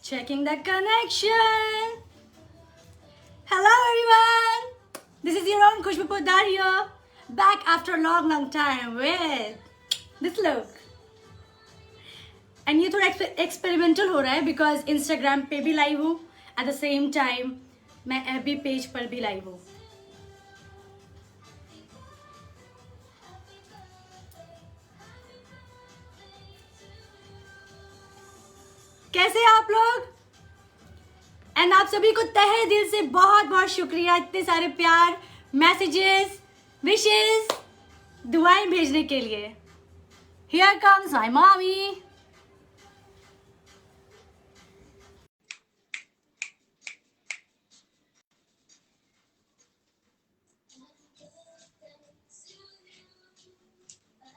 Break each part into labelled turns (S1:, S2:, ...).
S1: Checking the connection. Hello everyone. This is your own Khushbu Poddar here. Back after a long time with this look. And ये थोड़ा experimental हो रहा है because Instagram पे भी live हूँ at the same time मैं FB page पर भी लाइव हूँ. कैसे हैं आप लोग? एंड आप सभी को तहे दिल से बहुत बहुत शुक्रिया इतने सारे प्यार, मैसेजेस, विशेस, दुआएं भेजने के लिए. Here comes my mommy.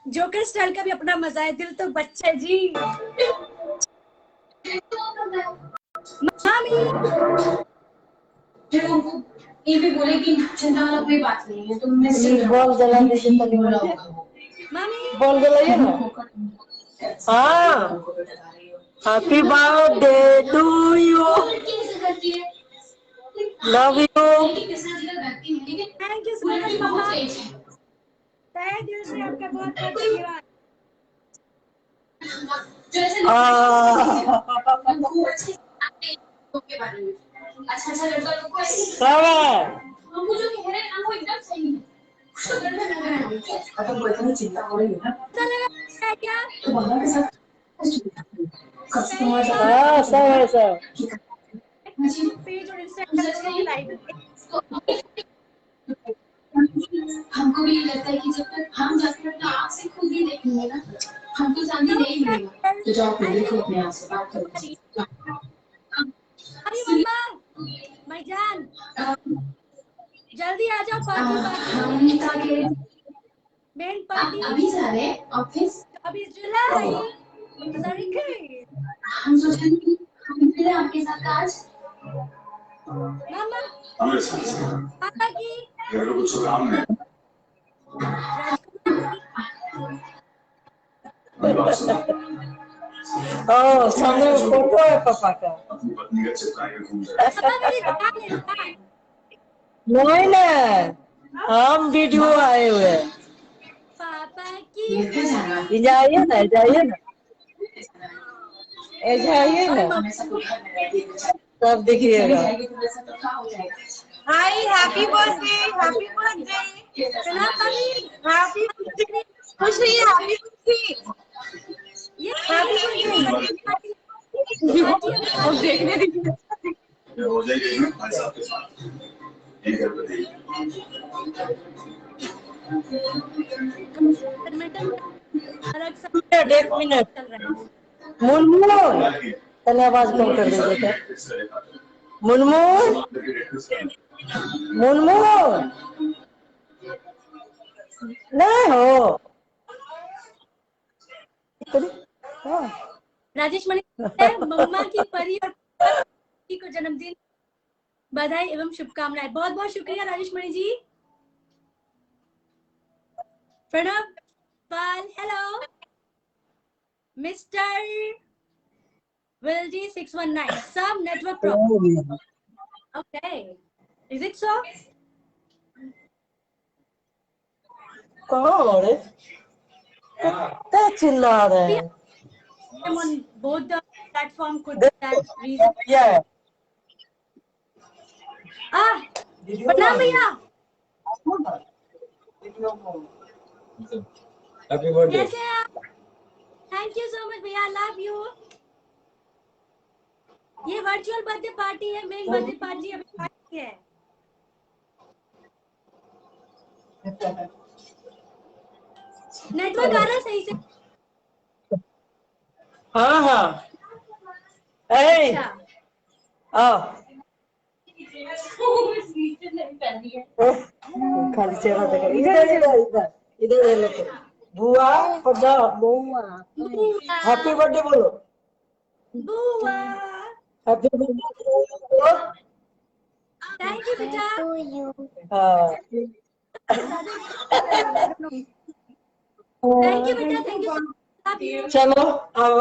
S1: Joker style का भी अपना मजा है. दिल तो बच्चा है जी. मामी
S2: ये भी बोले कि चिंता वाला कोई बात नहीं है. तुम
S3: बॉल जला दीजिए तो बोला
S1: मामी
S3: बॉल जलाइए ना. हाँ, happy birthday to you, love you.
S1: Thank you so much मम्मा. तहे दिल से आपका बहुत बहुत धन्यवाद.
S2: अच्छा लड़का लोग को
S3: सब है.
S2: हमको जो कह रहे हैं ना वो एकदम सही है. उसको करना लग रहा है. अब बोलते हैं चिंता हो रही है ना.
S1: अच्छा लगा है क्या?
S2: तो बाबा के साथ कस्टमर
S3: हाँ, सब है सब.
S1: पेज और इंस्टाग्राम दोनों पे लाइव है.
S2: हमको भी लगता है कि जब तक हम जाकर अपना आँख से खुद ही देखेंगे ना, हमको शांति नहीं मिलेगा. तो जाओ खुद देखो अपने आप से बात करो.
S1: अरे मम्मा भाईजान जल्दी आ जाओ. पार्टी
S2: हम ताकि
S1: मेन
S2: आप
S1: पार्टी
S2: अभी जा रहे हैं ऑफिस.
S1: अभी जुलाई तारीख.
S2: हम सोच रहे थे कि हम मिले आपके साथ आज.
S1: मामा पापा की
S3: ओ, सामने में फोटो है पापा का.
S1: पापा मेरी जान है जान.
S3: नहीं ना, हम वीडियो आए हुए हैं.
S1: पापा की
S3: जाइए ना, जाइए ना, जाइए ना, सब देखिएगा.
S4: हाय, हैप्पी बर्थडे, हैप्पी बर्थडे,
S1: सुना पापी
S4: हैप्पी बर्थडे. खुश रहिए, हैप्पी बर्थडे.
S1: ये
S4: हैप्पी
S1: पार्टी
S4: बर्थडे. देखने दीजिए.
S5: हो जाएगी ना भाई साहब के साथ ये कर बताइए.
S1: अलग सा
S3: एक मिनट.
S1: चल रहा है.
S3: मुनमुन, पहले आवाज कम कर दीजिए. मुनमुन, मुनमुन नहीं हो. हाँ.
S1: राजेश मणि मम्मा की परी और परी को जन्मदिन बधाई एवं शुभकामनाएं. बहुत बहुत शुक्रिया राजेश मणि जी. प्रणव पाल hello. Mister Wildy 619 some network problem. Okay, is it so?
S3: कहाँ हो रे? क्या चिल्ला रहे हैं?
S1: I'm on both the platform. Could that reason?
S3: Yeah.
S1: प्रणाम भैया.
S5: Happy birthday.
S1: कैसे हैं आप? थैंक यू सो मच भैया. Love you. ये वर्चुअल बर्थडे पार्टी है. मेन बर्थडे पार्टी अभी बाकी है. नेटवर्क आ रहा है सही से?
S3: हाँ हाँ. ए, आओ. खाली चेहरा देखो. इधर इधर इधर इधर लेके. बुआ पदा बुआ. हैप्पी बर्थडे बोलो.
S1: बुआ
S3: हैप्पी बर्थडे.
S1: थैंक यू बेटा.
S3: हाँ.
S1: थैंक यू बेटा. Thank you.
S3: चलो अब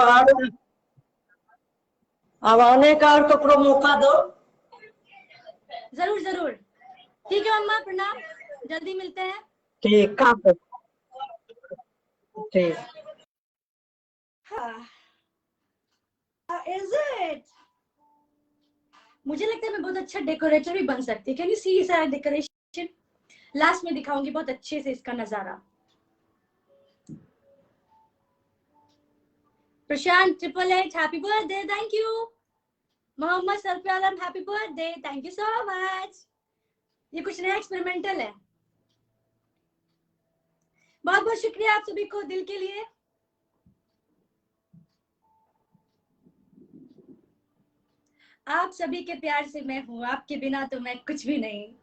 S3: अब आने का और कपड़ों मौका दो।
S1: जरूर जरूर। ठीक है मम्मा, प्रणाम, जल्दी मिलते हैं।
S3: ठीक, काम पे। ठीक।
S1: Is it? मुझे लगता है मैं बहुत अच्छा डेकोरेटर भी बन सकती। कैन यू सी सारा डेकोरेशन? लास्ट में दिखाऊंगी बहुत अच्छे से इसका नजारा। Prashant triple H happy birthday, thank you. Mohammad Sarfi Alam happy birthday, thank you so much. ये कुछ नया एक्सपेरिमेंटल है। बहुत बहुत शुक्रिया आप सभी को दिल के लिए। आप सभी के प्यार से मैं हूं, आपके बिना तो मैं कुछ भी नहीं।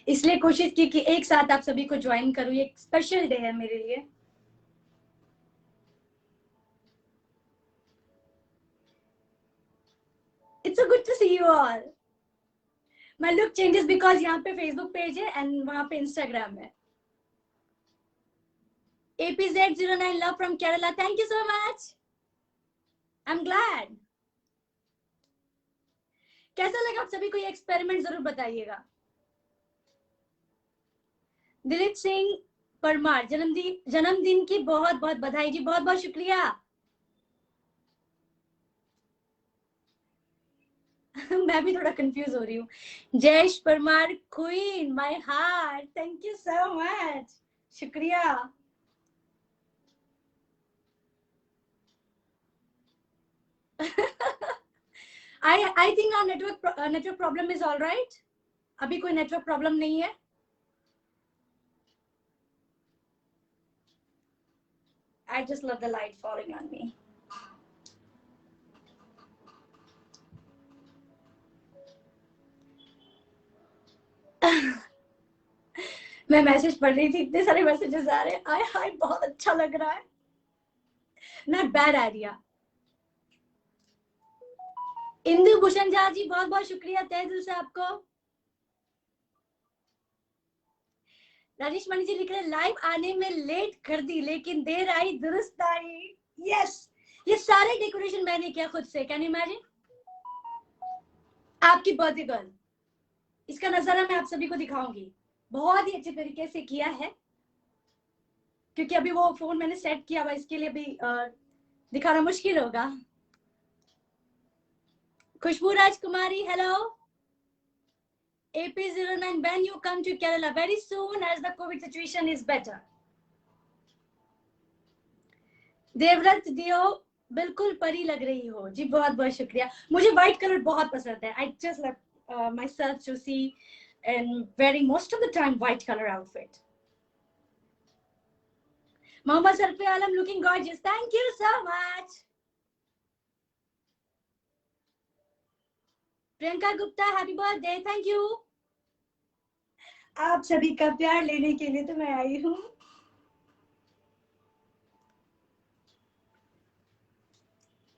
S1: इसलिए कोशिश की कि एक साथ आप सभी को ज्वाइन करूं। ये एक स्पेशल डे है मेरे लिए। It's so good to see you all. My look changes because यहाँ पे फेसबुक पेज है एंड वहां पे इंस्टाग्राम है। APZ09 love from Kerala, thank you so much. I'm glad. कैसा लगा आप सभी को ये एक्सपेरिमेंट जरूर बताइएगा। दिलीप सिंह परमार जन्मदिन की बहुत बहुत बधाई जी, बहुत बहुत शुक्रिया। मैं भी थोड़ा कंफ्यूज हो रही हूँ। Jayesh Parmar queen my heart, thank you so much, शुक्रिया। I think our network problem is all right. अभी कोई नेटवर्क प्रॉब्लम नहीं है। I just love the light falling on me. मैं मैसेज पढ़ रही थी, इतने सारे मैसेजेस आ रहे हैं। आय हाय, बहुत अच्छा लग रहा है। Not bad idea. Indu Bhushan Jha ji, बहुत बहुत शुक्रिया तहे दिल से आपको। राजेश मणि जी लिख रहे लाइव आने में लेट कर दी लेकिन देर आई दुरुस्त आई। यस, ये सारे डेकोरेशन मैंने किया खुद से। Can you imagine? आपकी बर्थडे गर्ल, इसका नजारा मैं आप सभी को दिखाऊंगी। बहुत ही अच्छे तरीके से किया है क्योंकि अभी वो फोन मैंने सेट किया हुआ, इसके लिए भी दिखाना मुश्किल होगा। खुशबू राजकुमारी, hello. AP09, when you come to Kerala very soon as the COVID situation is better. Devvrat दियो, बिल्कुल परी लग रही हो जी, बहुत बहुत शुक्रिया। मुझे व्हाइट कलर बहुत पसंद है। I just love myself to see and wearing most of the time white color outfit. Mohammad Sarfi Alam looking gorgeous, thank you so much. Priyanka Gupta happy birthday, thank you. आप सभी का प्यार लेने के लिए तो मैं आई हूँ।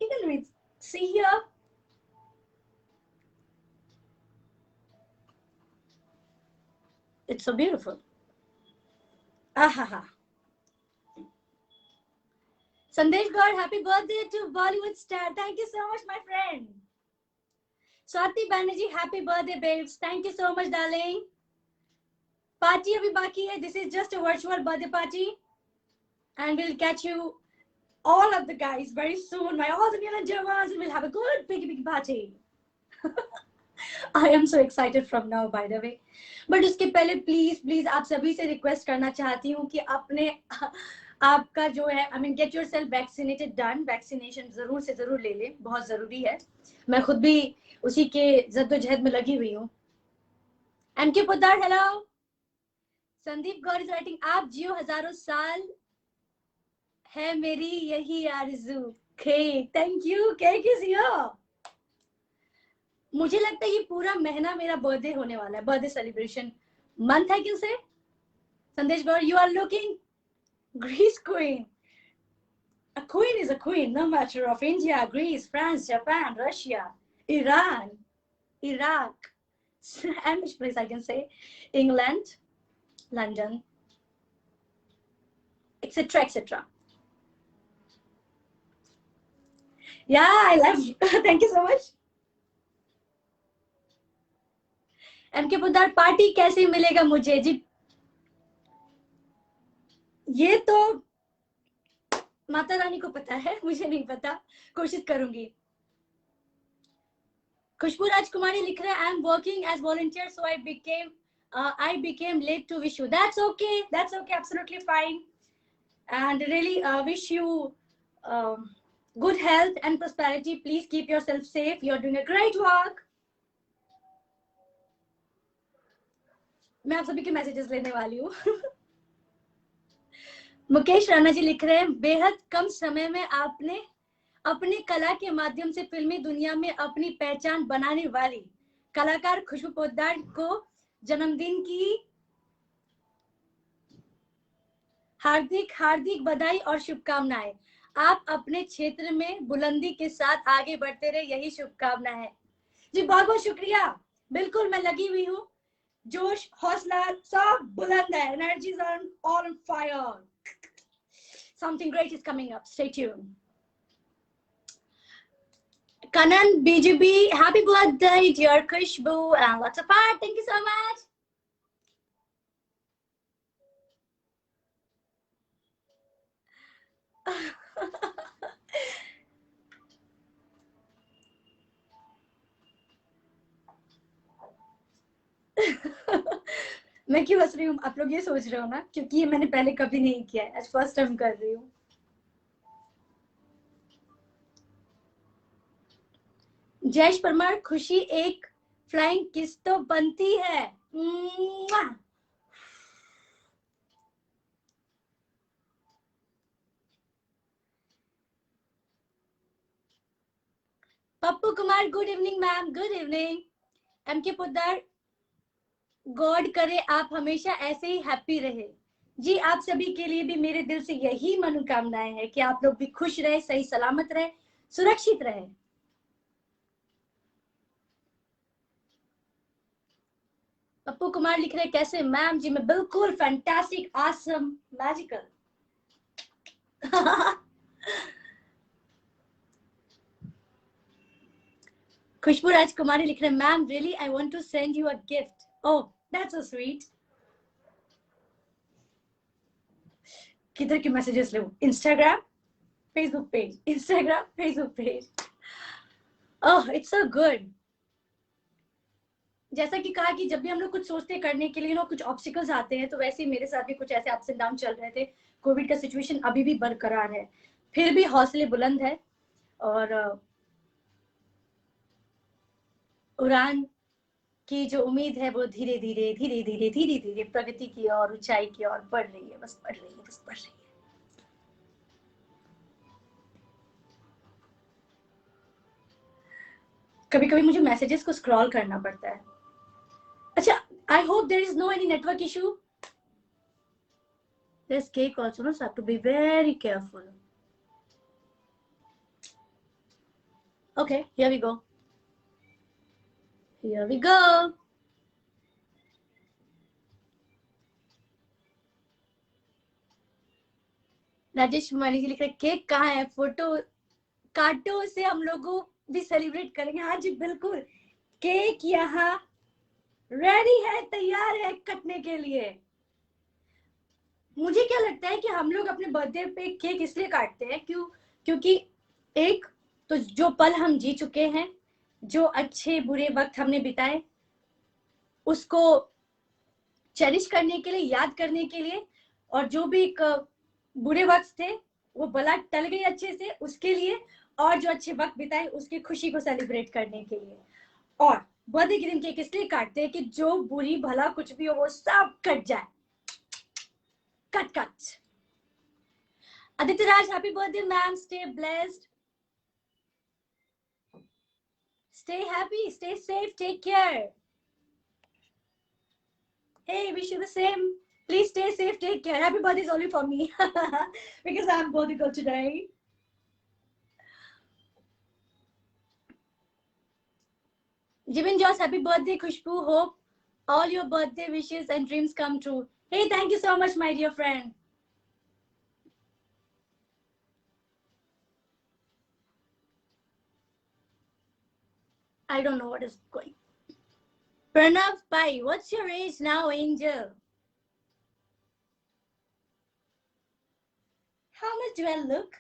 S1: You can see here. It's so beautiful. Ahaha. Sandesh God, happy birthday to Bollywood star. Thank you so much, my friend. Swati Banerjee, happy birthday, babes. Thank you so much, darling. Party abhi baki hai. This is just a virtual birthday party. And we'll catch you, all of the guys, very soon. My all the Milan Javas, and we'll have a good big party. I am so excited from now, by the way. But उसके पहले please आप सभी से request करना चाहती हूँ कि अपने आपका जो है get yourself vaccinated done. Vaccination जरूर से जरूर ले लें, बहुत जरूरी है। मैं खुद भी उसी के जद्दोजहद में लगी हुई हूँ। MK Poddar, hello. Sandeep Gaur is writing, आप जियो हजारों साल है मेरी यही आरज़ू। Thank you. मुझे लगता है ये पूरा महीना मेरा बर्थडे होने वाला है, बर्थडे सेलिब्रेशन मंथ है। क्यों से Sandesh Gaur, you are looking Greece queen. A queen is a queen, no matter of India, Greece, France, Japan, Russia, Iran, Iraq, and which place I can say, England, London, etc., etc. Yeah, I love you. Thank you so much. M K Pudar party कैसे मिलेगा मुझे जी? ये तो माता रानी को पता है, मुझे नहीं पता, कोशिश करूंगी। खुशबू राजकुमारी लिख रहे हैं, I am working as volunteer so I became late to wish you. That's okay, absolutely fine. And really wish you good health and prosperity. Please keep yourself safe. You're doing a great work. मैं आप सभी के messages लेने वाली हूँ। मुकेश राणा जी लिख रहे हैं, बेहद कम समय में आपने अपनी कला के माध्यम से फिल्मी दुनिया में अपनी पहचान बनाने वाली कलाकार खुशबू पोद्दार को जन्मदिन की हार्दिक हार्दिक बधाई और शुभकामनाएं। आप अपने क्षेत्र में बुलंदी के साथ आगे बढ़ते रहे, यही शुभकामना है जी। बहुत बहुत शुक्रिया। बिल्कुल मैं लगी हुई हूँ, जोश हौसला सब बुलंद है, energy on fire. Something great is coming up, stay tuned. Kanan BGB, happy birthday dear Kushbu and lots of heart. Thank you so much. मैं क्यों हंस रही हूँ आप लोग ये सोच रहे हो ना, क्योंकि ये मैंने पहले कभी नहीं किया है, आज फर्स्ट टाइम कर रही हूँ। जयेश परमार, खुशी एक फ्लाइंग किस तो बनती है। Pappu Kumar, good evening ma'am, good evening. M K Poddar, God करे आप हमेशा ऐसे ही हैप्पी रहे। जी आप सभी के लिए भी मेरे दिल से यही मनोकामनाएं हैं कि आप लोग भी खुश रहे, सही सलामत रहे, सुरक्षित रहे। पप्पू कुमार लिख रहे कैसे मैम जी? मैं बिल्कुल फैंटास्टिक, ऑसम, मैजिकल। खुशबू राजकुमारी लिख रहे ma'am really I want to send you a gift. Oh that's so sweet. किधर के मैसेजेस ले? Instagram Facebook page, Instagram Facebook page. Oh it's so good. जैसा कि कहा कि जब भी हम लोग कुछ सोचते करने के लिए कुछ ऑब्स्टिकल्स आते हैं, तो वैसे ही मेरे साथ भी कुछ ऐसे अप्स एंड डाउन चल रहे थे। कोविड का सिचुएशन अभी भी बरकरार है, फिर भी हौसले बुलंद है और उड़ान की जो उम्मीद है वो धीरे धीरे धीरे धीरे धीरे धीरे प्रगति की ओर, ऊंचाई की ओर बढ़ रही है, बस बढ़ रही है, बस बढ़ रही है। कभी कभी मुझे मैसेजेस को स्क्रॉल करना पड़ता है। अच्छा, I hope there is no any network issue. There's cake also, no? So I have to be very careful. Okay, here we go. Here we go. Rajesh Kumari ji लिख रहे केक कहाँ है, फोटो काटो, से हम लोगों भी सेलिब्रेट करेंगे। हाँ जी बिल्कुल, केक यहाँ रेडी है, तैयार है कटने के लिए। मुझे क्या लगता है कि हम लोग अपने बर्थडे पे केक इसलिए काटते हैं क्योंकि एक तो जो पल हम जी चुके हैं, जो अच्छे बुरे वक्त हमने बिताए, उसको चेरिश करने के लिए, याद करने के लिए, और जो भी बुरे वक्त थे वो भला टल गए अच्छे से, उसके लिए, और जो अच्छे वक्त बिताए उसकी खुशी को सेलिब्रेट करने के लिए। और बर्थडे के दिन केक इसलिए काटते हैं कि जो बुरी भला कुछ भी हो वो सब कट जाए। Cut cut. Aditya Raj, happy birthday, ma'am. Stay blessed. Stay happy, stay safe, take care. Hey, wish you the same. Please stay safe, take care. Happy birthday is only for me because I'm birthday girl today. Jibin Joss, happy birthday, Khushbu. Hope all your birthday wishes and dreams come true. Hey, thank you so much, my dear friend. I don't know what is going. Pranav Pai, what's your age now, Angel? How much do I look?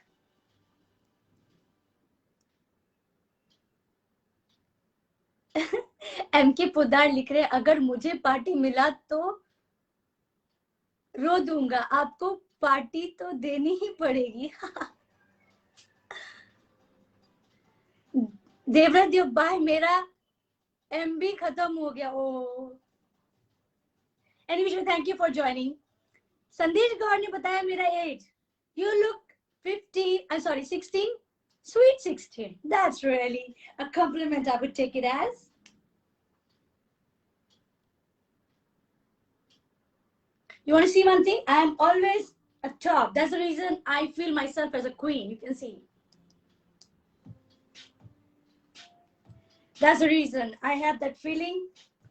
S1: MK पुदार लिख रहे, अगर मुझे party मिला तो रो दूंगा, आपको party तो देनी ही पड़ेगी। देवराज देव भाई, मेरा MB खत्म हो गया। Oh anyway, thank you for joining. Sandesh Gaur ने बताया मेरा age, you look 16, sweet 16. That's really a compliment. I would take it as. You want to see one thing? I am always a top. That's the reason I feel myself as a queen. You can see. That's the reason I have that feeling.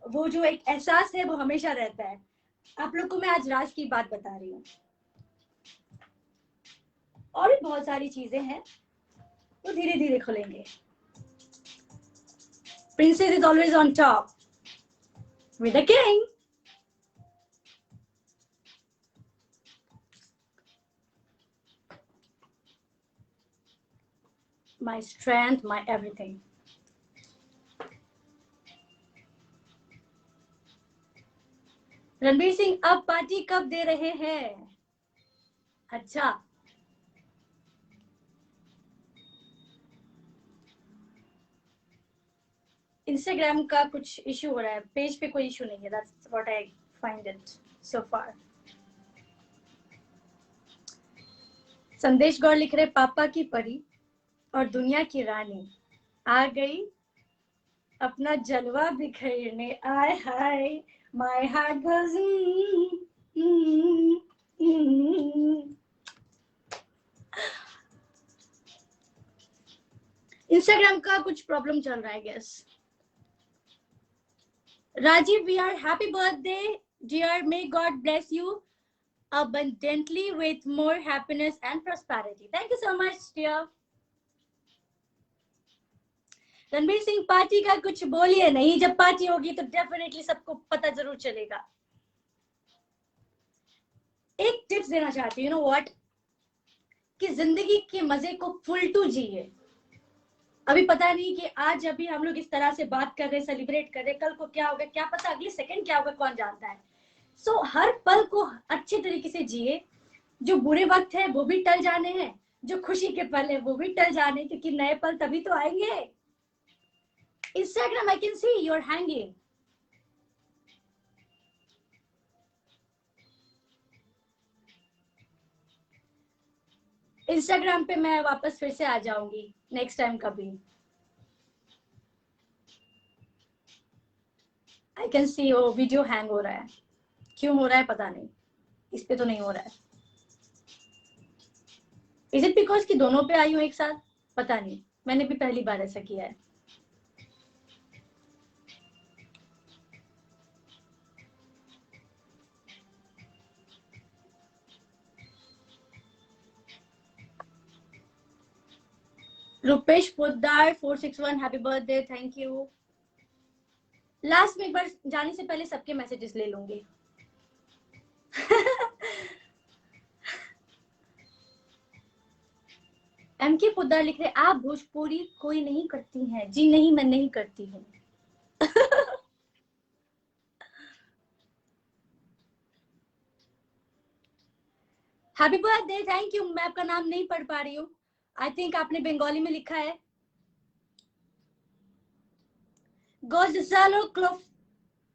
S1: वो जो एक एहसास है वो हमेशा रहता है। आप लोग को मैं आज राज की बात बता रही हूँ, और भी बहुत सारी चीजें हैं वो धीरे धीरे खुलेंगे। Princess is always on top with the king. My strength, my everything. Ranbir Singh, अब पार्टी कब दे रहे हैं? अच्छा, इंस्टाग्राम का कुछ इशू हो रहा है, पेज पे कोई इशू नहीं है। That's what I find it so far. संदेश गौर लिख रहे, पापा की परी और दुनिया की रानी आ गई अपना जलवा बिखेरने, आय हाय, my heart goes इंस्टाग्राम का कुछ प्रॉब्लम चल रहा है guess. Rajiv, we are happy birthday, dear. May God bless you abundantly with more happiness and prosperity. Thank you so much, dear. Ranbir Singh, party का कुछ बोलिए नहीं, जब पार्टी होगी तो डेफिनेटली सबको पता जरूर चलेगा। एक टिप्स देना चाहती हूँ, you know what, कि जिंदगी के मजे को फुल टू जिए। अभी पता नहीं कि आज अभी हम लोग इस तरह से बात कर रहे, सेलिब्रेट कर रहे, कल को क्या होगा क्या पता, अगले सेकंड क्या होगा कौन जानता है। सो हर पल को अच्छे तरीके से जिए। जो बुरे वक्त है वो भी टल जाने हैं, जो खुशी के पल है वो भी टल जाने, क्योंकि नए पल तभी तो आएंगे। Instagram, I can see you're hanging. Instagram पे मैं वापस फिर से आ जाऊंगी नेक्स्ट टाइम कभी। I can see वो वीडियो हैंग हो रहा है, क्यों हो रहा है पता नहीं, इस पे तो नहीं हो रहा है। Is it because कि दोनों पे आई हूँ एक साथ? पता नहीं, मैंने भी पहली बार ऐसा किया है। Rupesh Poddar 461 happy birthday, thank you. Last में एक बार जाने से पहले सबके मैसेजेस ले लूंगी। MK पोद्दार लिख रहे, आप भोजपुरी कोई नहीं करती हैं? जी नहीं, मैं नहीं करती हूँ। Happy birthday, thank you. मैं आपका नाम नहीं पढ़ पा रही हूँ, आई थिंक आपने बंगाली में लिखा है। Gonzalo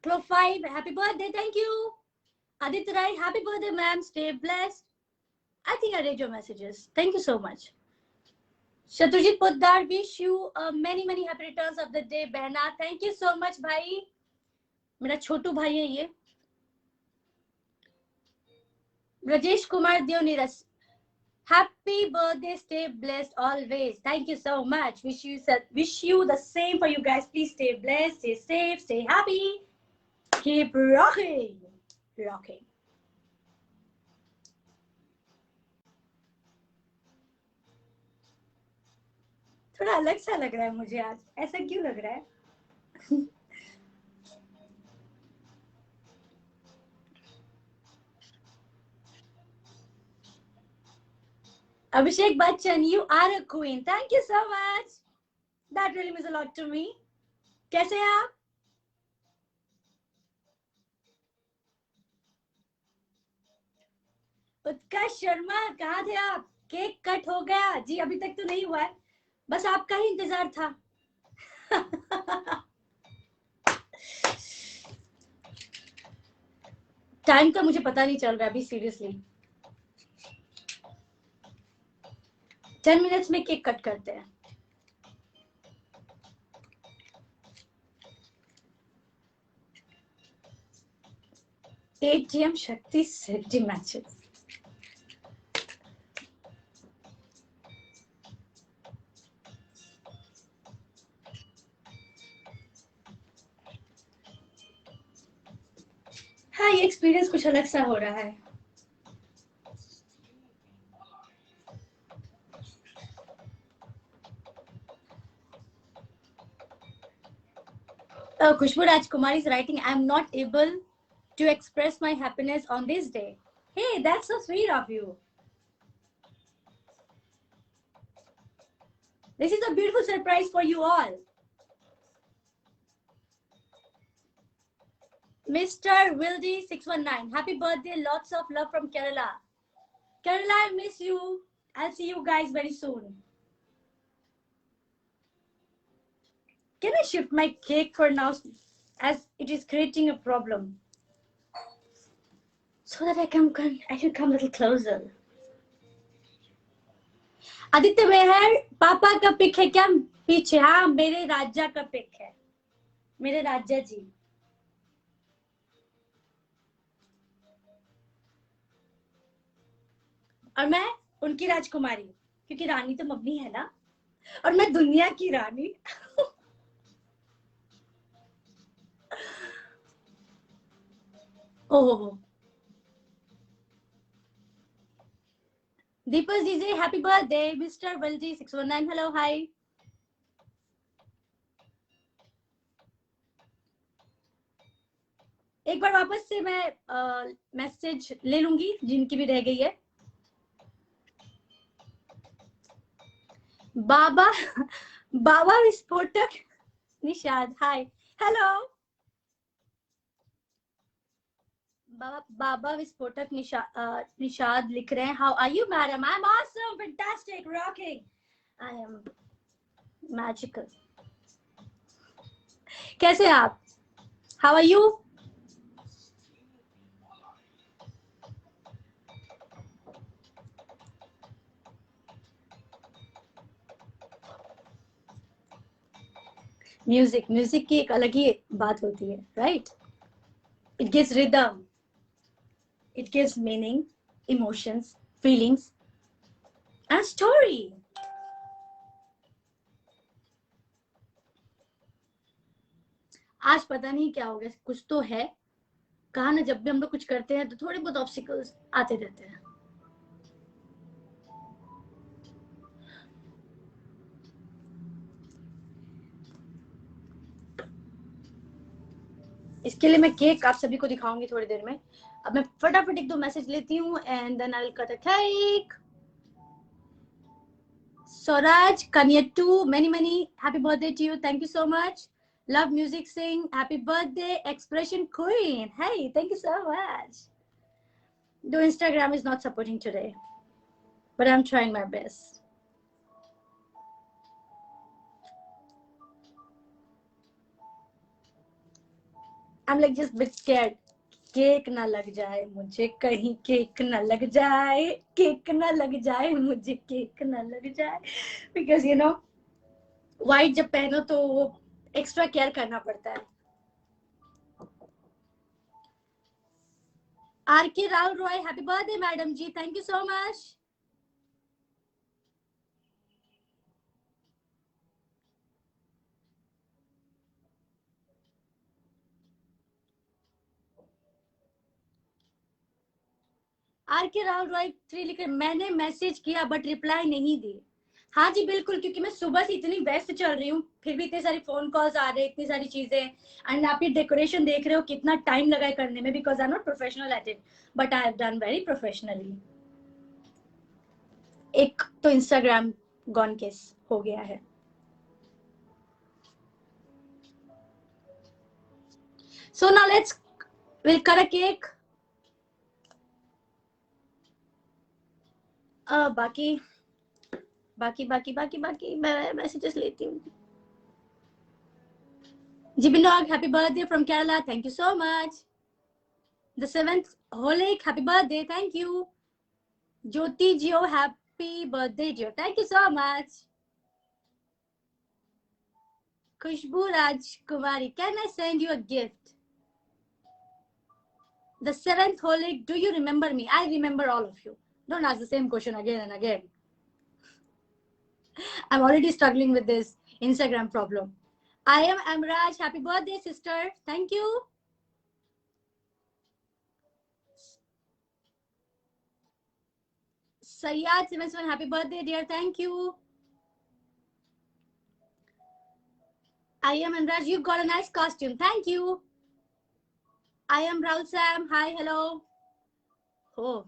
S1: Clo5, happy birthday, thank you. Aditya Rai, happy birthday, ma'am. Stay blessed. I think I read your messages. Thank you so much. Shatrujit Poddar, wish you many happy returns of the day, Behna. Thank you so much, भाई। मेरा छोटू भाई है ये। Rajesh Kumar Deoniras, happy birthday, stay blessed always. Thank you so much. Wish you the same for you guys. Please stay blessed, stay safe, stay happy. Keep rocking. थोड़ा अलग सा लग रहा है मुझे आज, ऐसा क्यों लग रहा है? Abhishek Bachchan, you are a queen. Thank you so much. That really means a lot to me. कैसे हैं आप? उत्कर्ष शर्मा, कहाँ थे आप? केक कट हो गया जी? अभी तक तो नहीं हुआ है, बस आपका ही इंतजार था। टाइम का मुझे पता नहीं चल रहा अभी, सीरियसली। 10 मिनट्स में केक कट करते हैं। ATM शक्ति सिटी मैचेस। हाँ, ये एक्सपीरियंस कुछ अलग सा हो रहा है। Khushbu Rajkumar is writing, I am not able to express my happiness on this day. Hey, that's so sweet of you. This is a beautiful surprise for you all. Mr. Wildy 619, happy birthday, lots of love from Kerala. Kerala, I miss you. I'll see you guys very soon. Can I shift my cake for now, as it is creating a problem, so that I can come a little closer? Aditya मेहर, पापा का pick है क्या पीछे? हाँ, मेरे राजा का pick है, मेरे राजा जी। और मैं उनकी राजकुमारी, क्योंकि रानी तो मम्मी है ना, और मैं दुनिया की रानी। ओह, Deepak ji, happy birthday. Mister Balji 619, hello hi. एक बार वापस से मैं मैसेज ले लूंगी जिनकी भी रह गई है। बाबा बाबा विस्फोटक निषाद, हाय हेलो। बाबा विस्फोटक निषाद लिख रहे हैं, how are you madam? I am awesome, fantastic, rocking, I am magical. कैसे आप? How are you? म्यूजिक की एक अलग ही बात होती है, right? It gives rhythm, it gives meaning, emotions, feelings, and story. आज पता नहीं क्या हो गया, कुछ तो है। कहा ना, जब भी हम लोग कुछ करते हैं तो थोड़े बहुत ऑब्स्टिकल्स आते रहते हैं। इसके लिए मैं केक आप सभी को दिखाऊंगी थोड़ी देर में। अब मैं फटाफट एक दो मैसेज लेती हूँ and then I will cut a cake. Swaraj Kanyatu, many happy birthday to you. Thank you so much. Love music, sing. Happy birthday, Expression Queen. Hey, thank you so much. Though Instagram is not supporting today, but I'm trying my best. I'm like just a bit scared. Cake ना लग जाए मुझे कहीं, cake ना लग जाए, cake ना लग जाए मुझे, केक ना लग जाए, बिकॉज यू नो व्हाइट जब पहनो तो वो एक्स्ट्रा केयर करना पड़ता है। R K. Rahul Roy, happy birthday madam ji, thank you so much. R K. Rahul Roy 3 लिख रहे, मैंने मैसेज किया बट रिप्लाई नहीं दी। हाँ जी बिल्कुल, क्योंकि मैं सुबह से इतनी व्यस्त चल रही हूँ, फिर भी इतने सारे फोन कॉल्स आ रहे हैं, इतनी सारी चीजें। एंड आप ये डेकोरेशन देख रहे हो कितना टाइम लगा है करने में, because I am not professional at it, but I have done very professionally. एक तो इंस्टाग्राम गॉन केस हो गया है। So now we'll cut a cake. बाकी मैं मैसेजेस लेती हूँ। Jibinog, happy birthday from Kerala. Thank you so much. The 7th Holik, happy birthday. Thank you. Jyoti Jio, happy birthday, Jio. Thank you so much. Khushbu Raj Kumari, can I send you a gift? The 7th Holik, do you remember me? I remember all of you. Don't ask the same question again and again. I'm already struggling with this Instagram problem. I am Amraj. Happy birthday, sister. Thank you. Sayyad 77, happy birthday, dear. Thank you. I am Amraj. You got a nice costume. Thank you. I am Raul Sam. Hi, hello. Oh.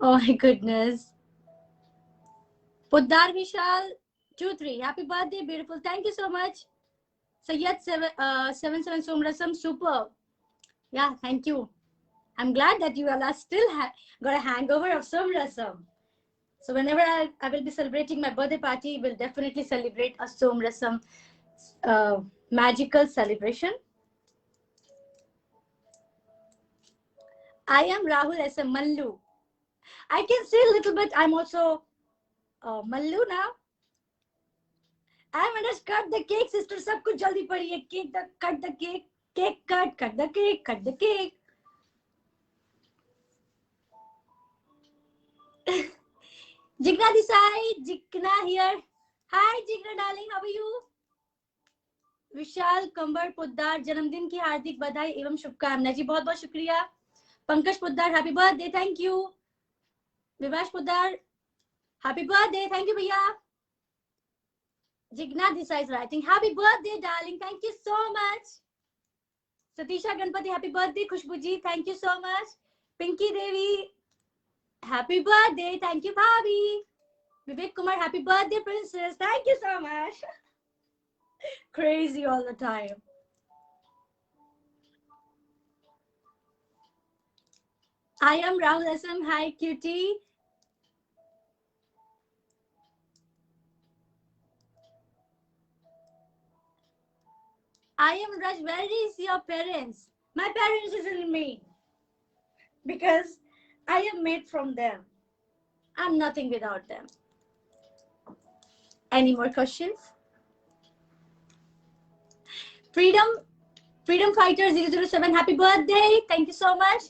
S1: Oh my goodness. Poddar Vishal 23. Happy birthday, beautiful. Thank you so much. Sayyad 77 Somrasam, super. Yeah, thank you. I'm glad that you all still got a hangover of Somrasam. So whenever I will be celebrating my birthday party, we'll definitely celebrate a Somrasam magical celebration. I am Rahul as a Mallu. I can say a little bit. I'm also Mallu now. I'm gonna cut the cake, sister. Sab kuch jaldi padiye. Cut the cake. Cake cut the cake, cut the cake. Jigna this side, Jigna here. Hi Jigna darling, how are you? विशाल कंबर पुद्दार जन्मदिन की हार्दिक बधाई एवं शुभकामनाएं। जी बहुत बहुत शुक्रिया। Pankaj Puddar happy birthday, thank you. Vivash Puddar happy birthday, thank you भैया। Jigna Disha is writing happy birthday darling, thank you so much. Satisha Ganapati happy birthday, Khushboo ji thank you so much. Pinky Devi happy birthday, thank you भाभी। Vivek Kumar happy birthday princess, thank you so much. Crazy all the time. I am Rahul SM. Hi, cutie. I am Raj. Where is your parents? My parents is in me. Because I am made from them. I'm nothing without them. Any more questions? Freedom Fighter 007, happy birthday. Thank you so much.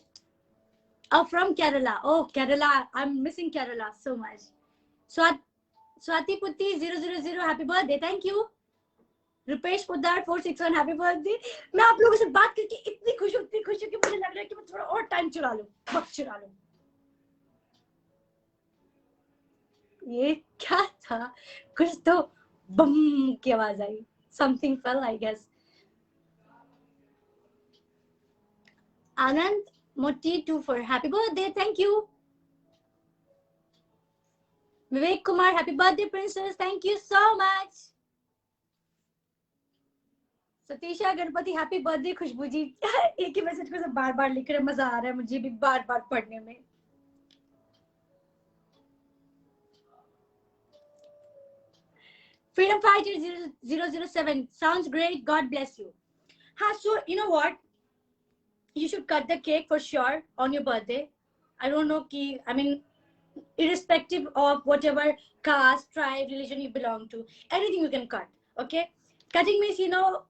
S1: Oh, from Kerala. Oh, Kerala. I'm missing Kerala so much. Swati Putti 000, happy birthday. Thank you. Rupesh Poddar 461, happy birthday. मैं आप लोगों से बात करके इतनी खुश हूँ कि मुझे लग रहा है कि मैं थोड़ा और टाइम चुरा लूं, वक्त चुरा लूं। ये क्या था? कुछ तो बम की आवाज आई। Something fell, I guess. Anand Moti 24, happy birthday, thank you. Vivek Kumar, happy birthday princess, thank you so much. Satisha Ganapati happy birthday Khushboo ji. एक ही मैसेज को सब बार बार लिख रहे, मजा आ रहा है मुझे भी बार बार पढ़ने में। Freedom Fighter 007 sounds great, God bless you. So you know what, you should cut the cake for sure on your birthday. I don't know ki, I mean, irrespective of whatever caste, tribe, religion you belong to, anything you can cut. Okay, cutting means, you know,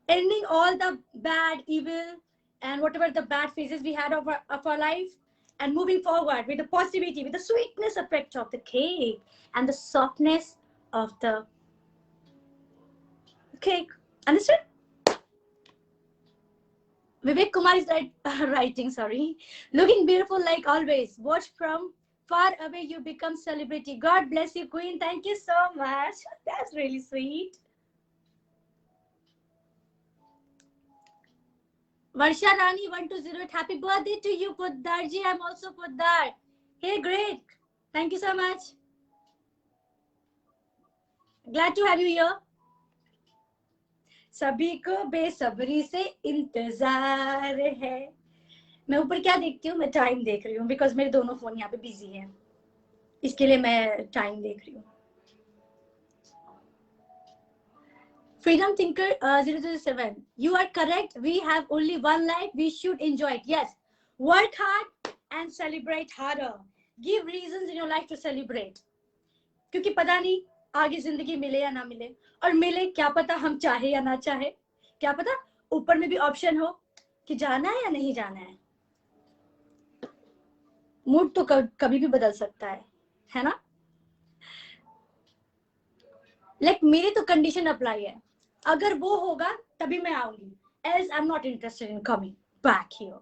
S1: ending all the bad, evil, and whatever the bad phases we had of our life, and moving forward with the positivity, with the sweetness effect of the cake and the softness of the cake. Understood? Vivek Kumar is writing, sorry. Looking beautiful like always. Watch from far away, you become celebrity. God bless you, Queen. Thank you so much. That's really sweet. Varsha Rani 1208. Happy birthday to you, Poddar ji. I'm also Poddar. Hey, great. Thank you so much. Glad to have you here. सभी को बेसब्री से इंतजार है. मैं ऊपर क्या देखती हूँ, मैं टाइम देख रही हूँ बिकॉज मेरे दोनों फोन यहाँ पे बिजी हैं, इसके लिए मैं टाइम देख रही हूँ. Freedom Thinker 007, you are correct. We have only one life. We should enjoy it. Yes, work hard and celebrate harder. Give reasons in your life to celebrate. क्योंकि पता नहीं आगे जिंदगी मिले या ना मिले, और मिले क्या पता हम चाहे या ना चाहे, क्या पता ऊपर में भी ऑप्शन हो कि जाना है या नहीं जाना है. मूड तो कभी भी बदल सकता है ना. लाइक मेरी तो कंडीशन अप्लाई है, अगर वो होगा तभी मैं आऊंगी, else I'm not interested in coming back here.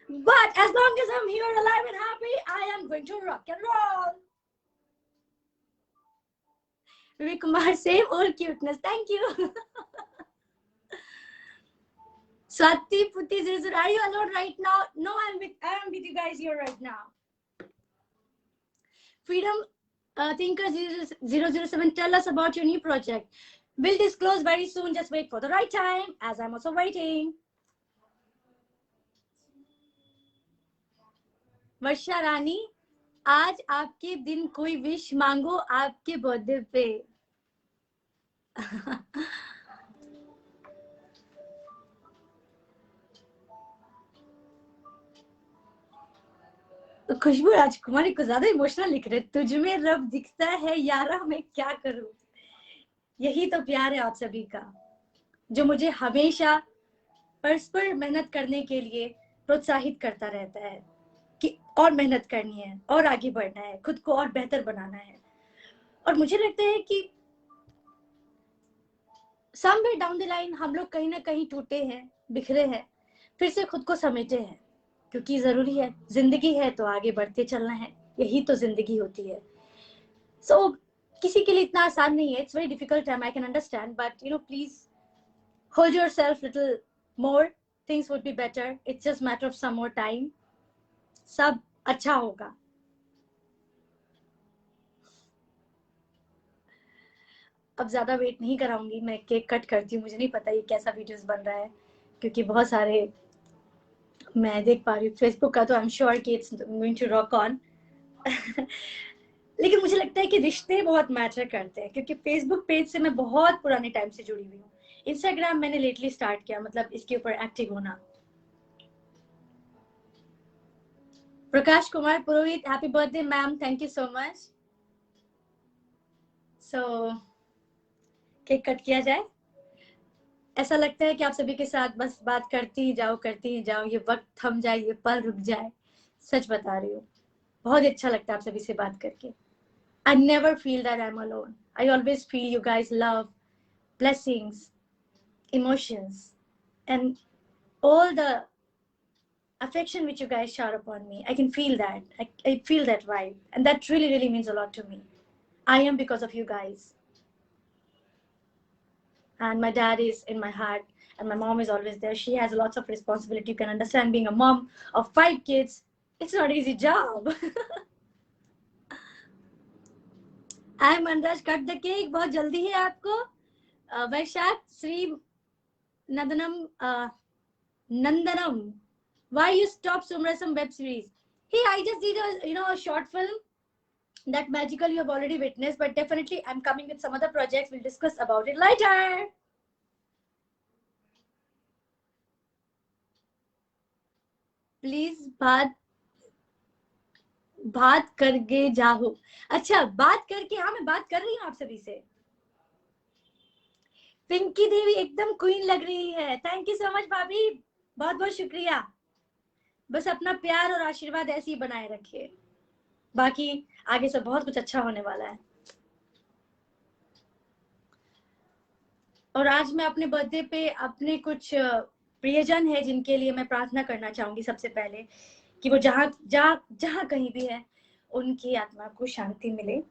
S1: But as long as I'm here alive and happy, I am going to rock and roll. Vivek Kumar, same old cuteness. Thank you. Swati Putti 00, are you alone right now? No, I am with you guys here right now. Freedom Thinker 007, tell us about your new project. Will disclose very soon. Just wait for the right time, as I'm also waiting. वर्षा रानी, आज आपके दिन कोई wish मांगो आपके birthday पे. खुशबू राजकुमारी को ज्यादा emotional लिख रहे. तुझ में रब दिखता है यारा, मैं क्या करूं. यही तो प्यार है आप सभी का, जो मुझे हमेशा परस्पर मेहनत करने के लिए प्रोत्साहित करता रहता है कि और मेहनत करनी है, और आगे बढ़ना है, खुद को और बेहतर बनाना है. और मुझे लगता है कि समवेयर डाउन द लाइन हम लोग कहीं ना कहीं टूटे हैं, बिखरे हैं, फिर से खुद को समेटे हैं, क्योंकि जरूरी है, जिंदगी है तो आगे बढ़ते चलना है, यही तो जिंदगी होती है. सो किसी के लिए इतना आसान नहीं है. It's very difficult time, I can understand, but you know please hold yourself little more. Things would be better. It's just matter of some more time. सब अच्छा होगा. अब ज्यादा वेट नहीं कराऊंगी, मैं केक कट करती हूँ. मुझे नहीं पता ये कैसा वीडियोस बन रहा है, क्योंकि बहुत सारे मैं देख पा रही हूँ फेसबुक का, तो आई एम श्योर कि it's going to rock on. लेकिन मुझे लगता है कि रिश्ते बहुत मैटर करते हैं, क्योंकि फेसबुक पेज से मैं बहुत पुराने टाइम से जुड़ी हुई हूँ. इंस्टाग्राम मैंने लेटली स्टार्ट किया, मतलब इसके ऊपर एक्टिव होना. Prakash Kumar Purohit, happy birthday ma'am. Thank you so much. So cake cut किया जाए. ऐसा लगता है कि आप सभी के साथ बस बात करती ही जाओ, ये वक्त थम जाए, ये पल रुक जाए. सच बता रही हूँ, बहुत अच्छा लगता है आप सभी से बात करके. I never feel that I'm alone. I always feel you guys love, blessings, emotions, and all the affection which you guys shower upon me. I can feel that. I feel that vibe, and that really, really means a lot to me. I am because of you guys. And my dad is in my heart, and my mom is always there. She has lots of responsibility. You can understand, being a mom of 5 kids, it's not an easy job. I am Manraj, cut the cake. बहुत जल्दी है आपको. वैशाख Shri Nandanam, why you stop Sumrasam web series? Hey, I just did a short film. That magical you have already witnessed, but definitely I'm coming with some other projects. We'll discuss about it later. Please बात करके जाओ. अच्छा, बात करके, हाँ मैं बात कर रही हूँ आप सभी से. पिंकी देवी एकदम क्वीन लग रही है. थैंक यू सो मच भाभी, बहुत बहुत शुक्रिया. बस अपना प्यार और आशीर्वाद ऐसे ही बनाए रखिए, बाकी आगे से बहुत कुछ अच्छा होने वाला है. और आज मैं अपने बर्थडे पे अपने कुछ प्रियजन है जिनके लिए मैं प्रार्थना करना चाहूंगी सबसे पहले कि वो जहाँ कहीं भी है उनकी आत्मा को शांति मिले।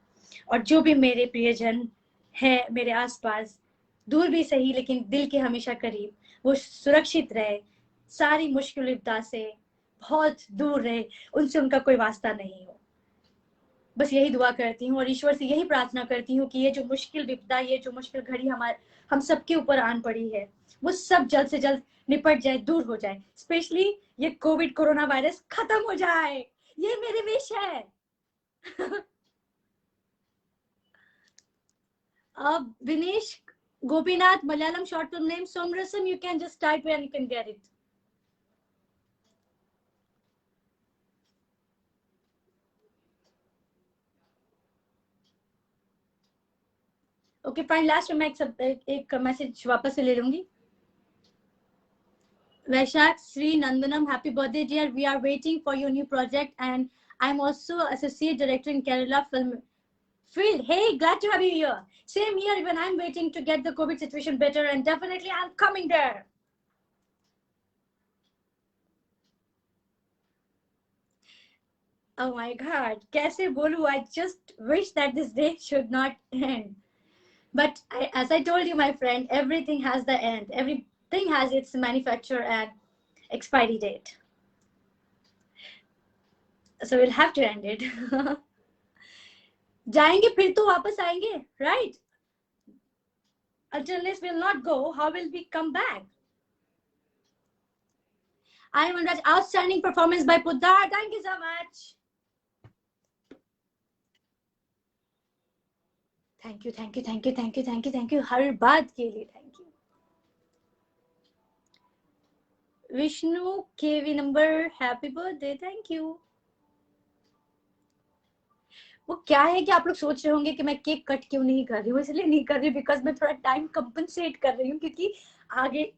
S1: और जो भी मेरे प्रियजन है मेरे आसपास, दूर भी सही लेकिन दिल के हमेशा करीब, वो सुरक्षित रहे, सारी मुश्किल विपदा से बहुत दूर रहे, उनसे उनका कोई वास्ता नहीं हो। बस यही दुआ करती हूँ और ईश्वर से यही प्रार्थना करती हूँ कि ये जो मुश्किल विपदा, ये जो मुश्किल घड़ी हम सबके ऊपर आन पड़ी है, वो सब जल्द से जल्द निपट जाए, दूर हो जाए। स्पेशली ये कोविड कोरोना वायरस खत्म हो जाए, ये मेरी विश है। Vinesh Gopinath, Malayalam short film name Somrasam, you can just type and you can get it. Okay, fine. Last में मैं एक मैसेज वापस से ले लूंगी. Vaishak Sri Nandanam, happy birthday, dear. We are waiting for your new project, and I'm also associate director in Kerala Film Field. Hey, glad to have you here. Same here. Even I'm waiting to get the COVID situation better, and definitely I'm coming there. Oh my God, कैसे बोलूं? I just wish that this day should not end. But as I told you, my friend, everything has the end. Everything has its manufacture and expiry date. So we'll have to end it. जाएंगे फिर तो वापस आएंगे, right? Unless we'll not go, how will we come back? I am Anuraj. Outstanding performance by Puddar. Thank you so much. Thank you, thank you, thank you, thank you, thank you, thank you. हर बात के लिए thank you. Vishnu KV number, happy birthday, thank you. वो क्या है कि आप लोग सोच रहे होंगे कि मैं केक कट क्यों नहीं कर रही हूँ, इसलिए नहीं कर रही बिकॉज मैं थोड़ा टाइम कंपनसेट कर रही हूँ, क्योंकि आगे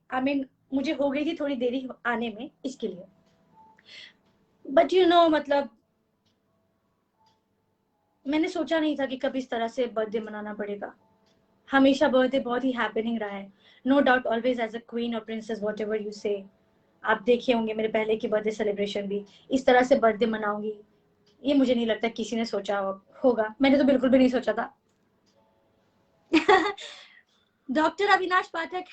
S1: मुझे हो गई थी थोड़ी देरी आने में, इसके लिए. बट यू नो, मतलब मैंने सोचा नहीं था कि कभी इस तरह से बर्थडे मनाना पड़ेगा. हमेशा बर्थडे बहुत ही हैपनिंग रहा है, no doubt, always as a queen और princess, whatever you say. आप देखे होंगे मेरे पहले की बर्थडे सेलिब्रेशन भी, इस तरह से बर्थडे मनाऊंगी ये मुझे नहीं लगता किसी ने सोचा होगा. मैंने तो बिल्कुल भी नहीं सोचा था. Doctor Avinash Pathak,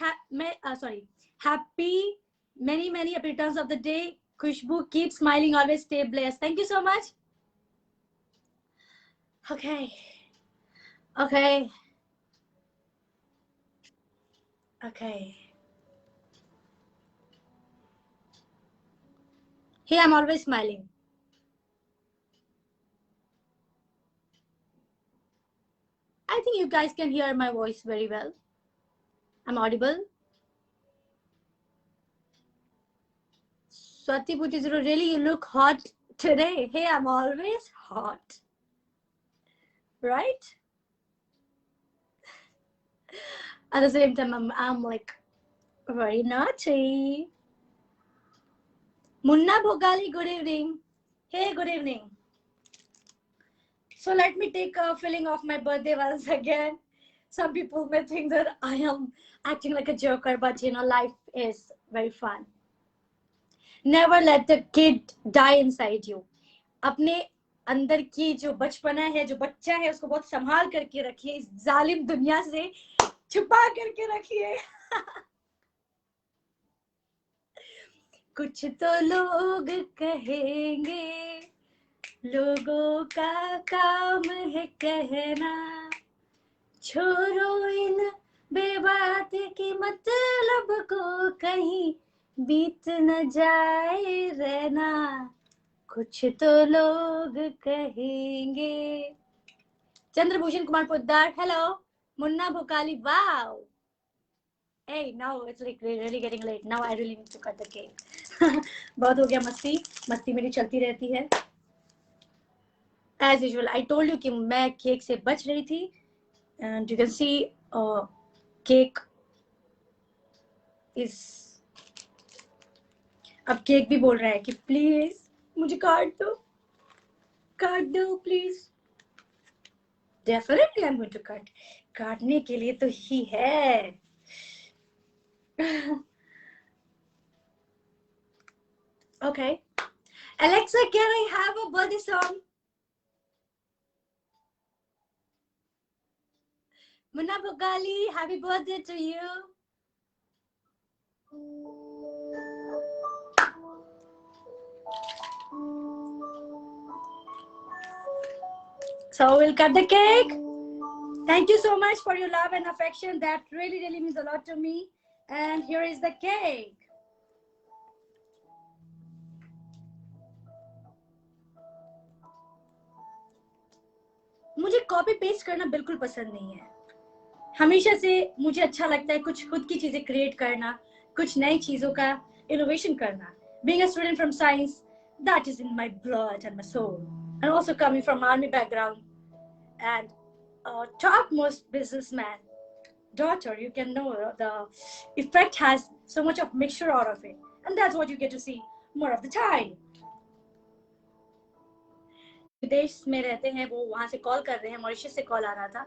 S1: happy many returns of the day. Khushbu, keep smiling, always stay blessed. Thank you so much. Okay. Hey, I'm always smiling. I think you guys can hear my voice very well. I'm audible. Swati Bhuti, really, you look hot today. Hey, I'm always hot. Right? At the same time, I'm like very naughty. Munna Bhogali, good evening. Hey, good evening. So let me take a filling of my birthday once again. Some people may think that I am acting like a joker, but you know, life is very fun. Never let the kid die inside you. अपने अंदर की जो बचपना है, जो बच्चा है, उसको बहुत संभाल करके रखिए, इस जालिम दुनिया से छुपा करके रखिए. कुछ तो लोग कहेंगे, लोगों का काम है कहना, छोड़ो इन बेबात की मतलब को, कहीं बीत न जाए रहना, कुछ तो लोग कहेंगे. Chandrabhushan Kumar Poddar, hello. Munna Bhokali, wow. Hey, now it's like really getting late. Now I really need to cut the cake. बहुत हो गया मस्ती मेरी चलती रहती है. As usual, I told you कि मैं केक से बच रही थी. And you can see cake is. अब केक भी बोल रहा है कि प्लीज मुझे काट दो please. Definitely I'm going to cut. काटने के लिए तो ही है. Okay. Alexa, can I have a birthday song? Munna Bukali, happy birthday to you. So we'll cut the cake. Thank you so much for your love and affection. That really, really means a lot to me. And here is the cake. मुझे copy paste करना बिल्कुल पसंद नहीं है. हमेशा से मुझे अच्छा लगता है कुछ खुद की चीजें क्रिएट करना, कुछ नई चीजों का इनोवेशन करना. Being a student from science, that is in my blood and my soul. And also coming from army background and topmost businessman daughter, you can know the effect has so much of mixture out of it, and that's what you get to see more of the time. विदेश में रहते हैं वो, वहां से call कर रहे हैं, मॉरिशस से कॉल आ रहा था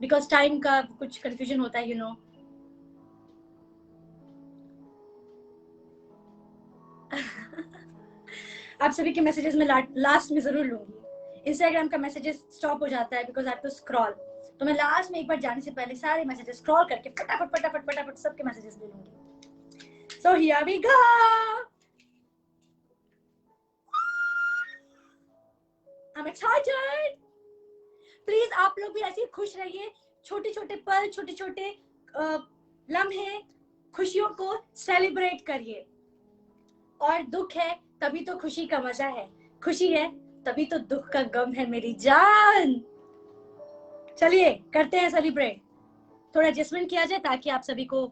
S1: बिकॉज टाइम का कुछ कंफ्यूजन होता है, यू नो. आप सभी के मैसेजेस में लास्ट में जरूर लूंगी. इंस्टाग्राम का मैसेजेस स्टॉप हो जाता है because I have to scroll, तो मैं लास्ट में एक बार जाने से पहले सारे मैसेजेस स्क्रॉल करके फटाफट फटाफट फटाफट सबके मैसेजेस ले लूंगी. So here we go. I'm excited. Please आप लोग भी ऐसे खुश रहिए. छोटे छोटे पल, छोटे छोटे लम्हे, खुशियों को सेलिब्रेट करिए. और दुख है तभी तो खुशी का मजा है, खुशी है तभी तो दुख का गम है मेरी जान. चलिए करते हैं सेलिब्रेट. थोड़ा एडजस्टमेंट किया जाए ताकि आप सभी को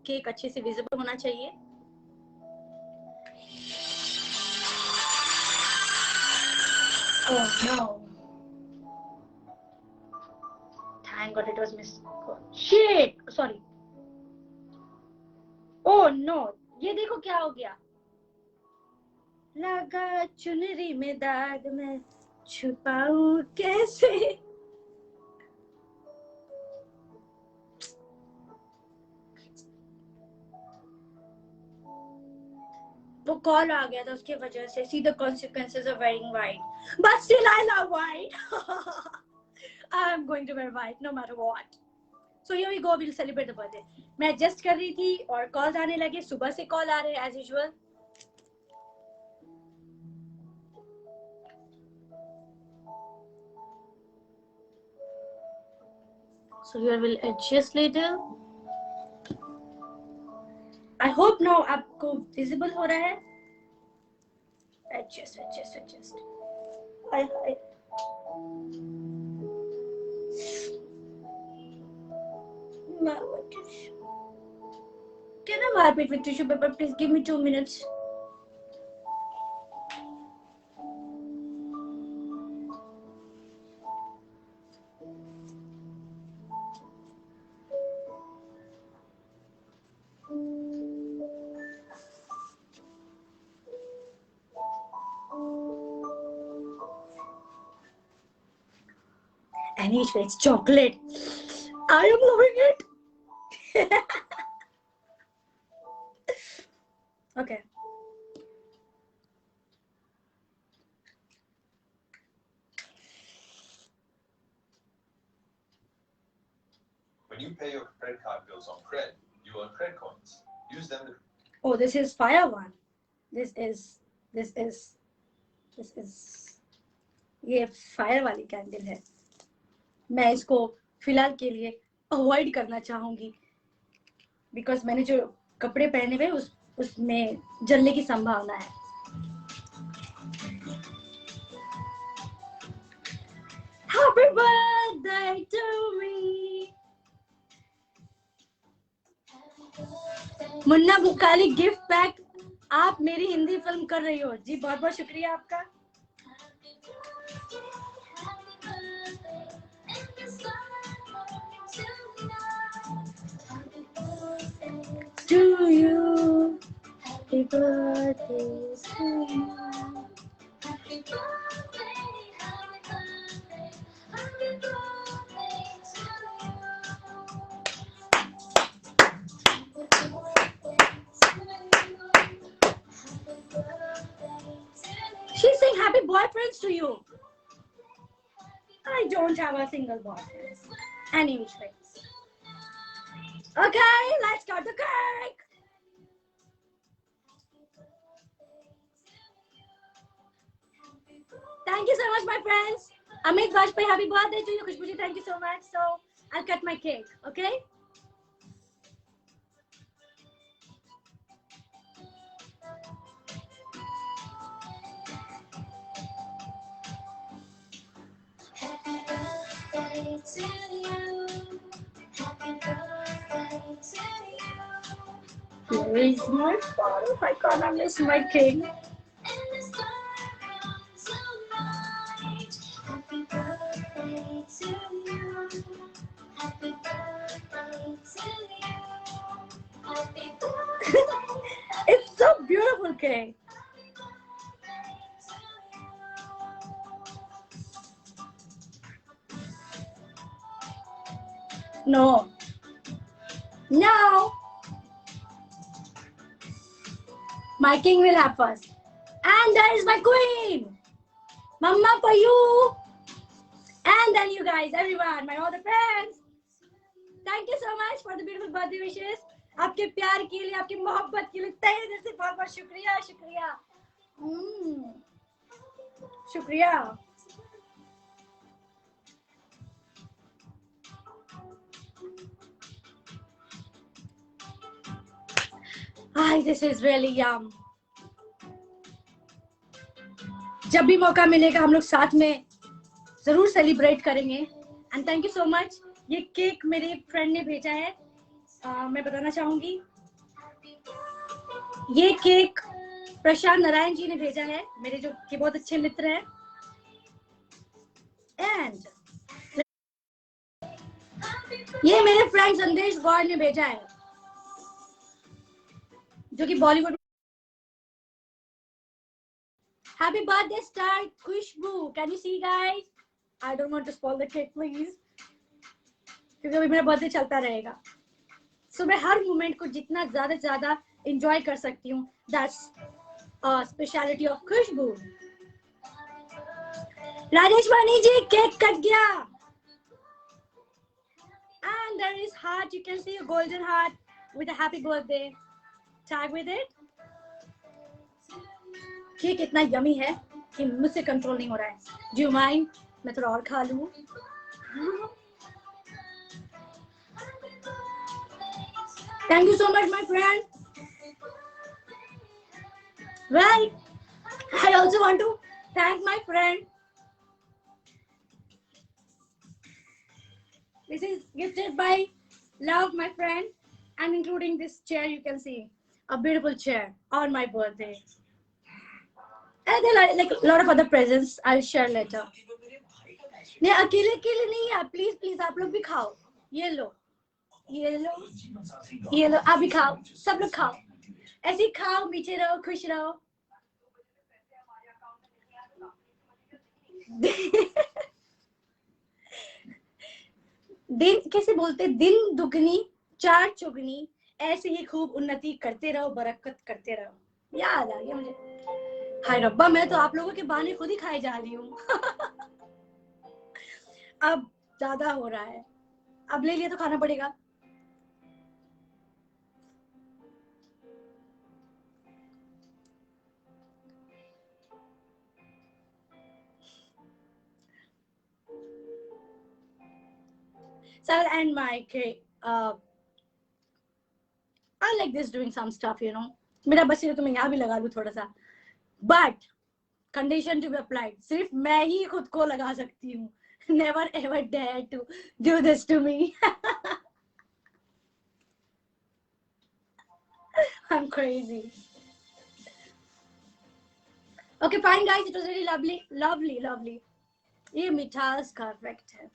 S1: केक अच्छे से विजिबल होना चाहिए. Oh no. Thank God it was missed. Shit. Sorry. Oh no. ये देखो क्या हो गया. लगा चुनरी में दाग मैं छुपाऊं कैसे. वो कॉल आ गया था उसकी वजह से. See the consequences of wearing white. But still I love white. I'm going to wear white no matter what. So here we go. We'll celebrate the birthday. मैं एडजस्ट कर रही थी और कॉल्स आने लगे. सुबह से कॉल आ रहे as usual. So here we'll adjust later. I hope now आपको visible हो रहा है. Adjust. Hi. Can I wipe it with tissue paper? Please give me 2 minutes. And each way it's chocolate. I am loving it. Okay.
S5: When you pay your credit card bills on Cred, you earn Cred coins. Use them to...
S1: Oh, this is fire one. This is ये fire वाली candle है. मैं इसको फिलहाल के लिए avoid करना चाहूंगी बिकॉज मैंने जो कपड़े पहने हुए उसमें जलने की संभावना है. Happy birthday to me. Munna Bukali gift pack आप मेरी हिंदी फिल्म कर रही हो जी. बहुत बहुत शुक्रिया आपका. To you, happy birthday to you. Happy birthday, happy birthday, happy birthday to you. Happy birthday to you. Happy birthday. saying happy boyfriends to you. I don't have a single boyfriend. Any which way. Okay, let's cut the cake. Thank you so much, my friends. Amit Vajpayee, happy birthday to you. Khushbu ji, thank you so much. So I'll cut my cake, okay?
S2: Happy birthday to you. Happy birthday to you.
S1: Where is my phone? I can't miss my cake.
S2: And the sun comes tonight. Happy birthday to you. Happy birthday to you. Happy birthday.
S1: It's so beautiful cake. No. No. My king will have first. And there is my queen. Mama for you. And then you guys, everyone, my all the friends. Thank you so much for the beautiful birthday wishes. आपके प्यार के लिए, आपकी मोहब्बत के लिए तहे दिल से बहुत बहुत शुक्रिया, शुक्रिया. शुक्रिया. Hi, this is really yum. जब भी मौका मिलेगा हम लोग साथ में जरूर सेलिब्रेट करेंगे. And thank you so much. ये केक मेरे फ्रेंड ने भेजा है. मैं बताना चाहूंगी ये केक प्रशांत नारायण जी ने भेजा है, मेरे जो कि बहुत अच्छे मित्र हैं. एंड ये मेरे फ्रेंड संदेश गौड़ ने भेजा है जो कि Bollywood. Happy birthday star Khushboo. Can you see guys? I don't want to spoil the cake please, क्योंकि अभी मेरा बर्थडे चलता रहेगा. सो मैं हर मोमेंट को जितना ज्यादा से ज्यादा एंजॉय कर सकती हूँ. That's speciality of Khushboo. Rajesh Wani ji cake cut गया. And there is heart. You can see a golden heart with a happy birthday tag with it. Cake इतना यमी है कि मुझसे कंट्रोल नहीं हो रहा है. डू यू माइंड मैं थोड़ा और खा लूं? Thank you so much, my friend. Well, I also want to thank my friend. This is gifted by Love, my friend, and including this chair, you can see a beautiful chair on my birthday. And there are like a lot of other presents I'll share later. नहीं अकेले अकेले नहीं है. Please please आप लोग भी खाओ. ये लो, ये लो, ये लो. आप भी खाओ, सब लोग खाओ. ऐसे ही खाओ, मीठे रहो, खुश रहो. दिन कैसे बोलते, दिन दुगनी चार चुगनी, ऐसे ही खूब उन्नति करते रहो, बरकत करते रहो. याद आ गया मुझे. हाय रब्बा, मैं तो आप लोगों के बहाने खुद ही खाए जा रही हूँ. अब ज्यादा हो रहा है. अब ले लिया तो खाना पड़ेगा. So I'll end my cake. I like this doing some stuff, you know. मेरा बस ये तो मैं यहाँ भी लगा लूँ थोड़ा सा. But condition to be applied. सिर्फ मैं ही खुद को लगा सकती हूँ. Never ever dare to do this to me. I'm crazy. Okay, fine guys. It was really lovely, lovely, lovely. ये मिठास का इफेक्ट है.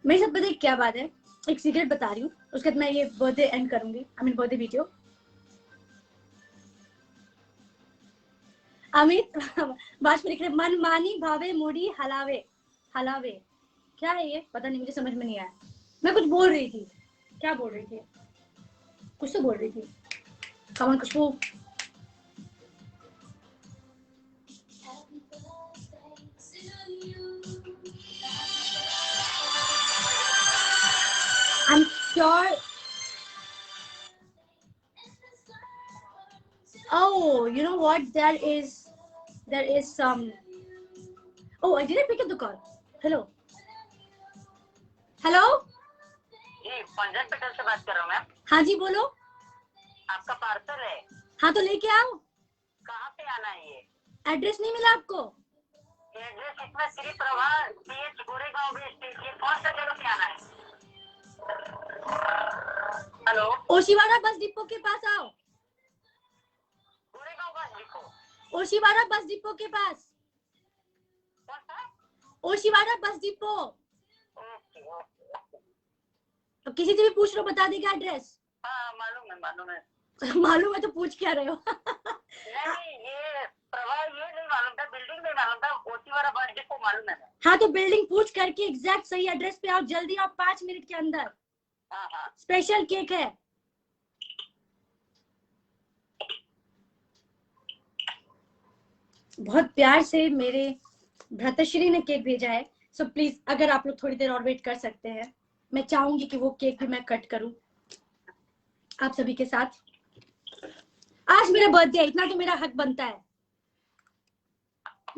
S1: मेरे साथ पता है क्या बात है, एक सीक्रेट बता रही हूँ. उसके बाद मैं ये बर्थडे एंड करूंगी. I mean birthday video. Amit बात लिख रहे मन मानी भावे मुड़ी हलावे. हलावे क्या है ये? पता नहीं, मुझे समझ में नहीं आया. मैं कुछ बोल रही थी. क्या बोल रही थी? कुछ तो बोल रही थी. कमन खुशबू. lord. Oh, you know what? There is some. Oh, I didn't pick up the call. Hello. Hello
S6: ji Punjab petrol से बात कर रहा हूँ मैम।
S1: हाँ जी बोलो।
S6: आपका पार्सल है।
S1: हाँ तो लेके आओ।
S6: कहाँ पे आना है ये?
S1: एड्रेस नहीं मिला आपको?
S6: एड्रेस इसमें श्री प्रभा CH गोरेगांव में स्टेट ये कौन सा जगह पे आना है? हेलो
S1: ओशीवाड़ा बस डिपो के पास आओ।
S6: Goregaon bus depot.
S1: Oshiwara bus depot के पास।
S6: कौन सा?
S1: Oshiwara bus depot.
S6: Okay okay.
S1: तो किसी से भी पूछ लो, बता देगा एड्रेस।
S6: हाँ मालूम है मालूम है।
S1: मालूम है तो पूछ क्या रहे हो?
S6: नहीं ये प्रभा ये नहीं मालूम था, बिल्डिंग नहीं मालूम था, ओशीवाड़ा बस डिपो मालूम है।
S1: हाँ तो बिल्डिंग पूछ करके एग्जैक्ट सही एड्रेस पे आओ, जल्दी आओ, 5 मिनट के अंदर।
S6: हाँ हाँ
S1: स्पेशल केक है। बहुत प्यार से मेरे भ्राताश्री ने केक भेजा है, सो प्लीज अगर आप लोग थोड़ी देर और वेट कर सकते हैं, मैं चाहूंगी कि वो केक भी मैं कट करूं आप सभी के साथ। आज मेरा बर्थडे है, इतना तो मेरा हक बनता है।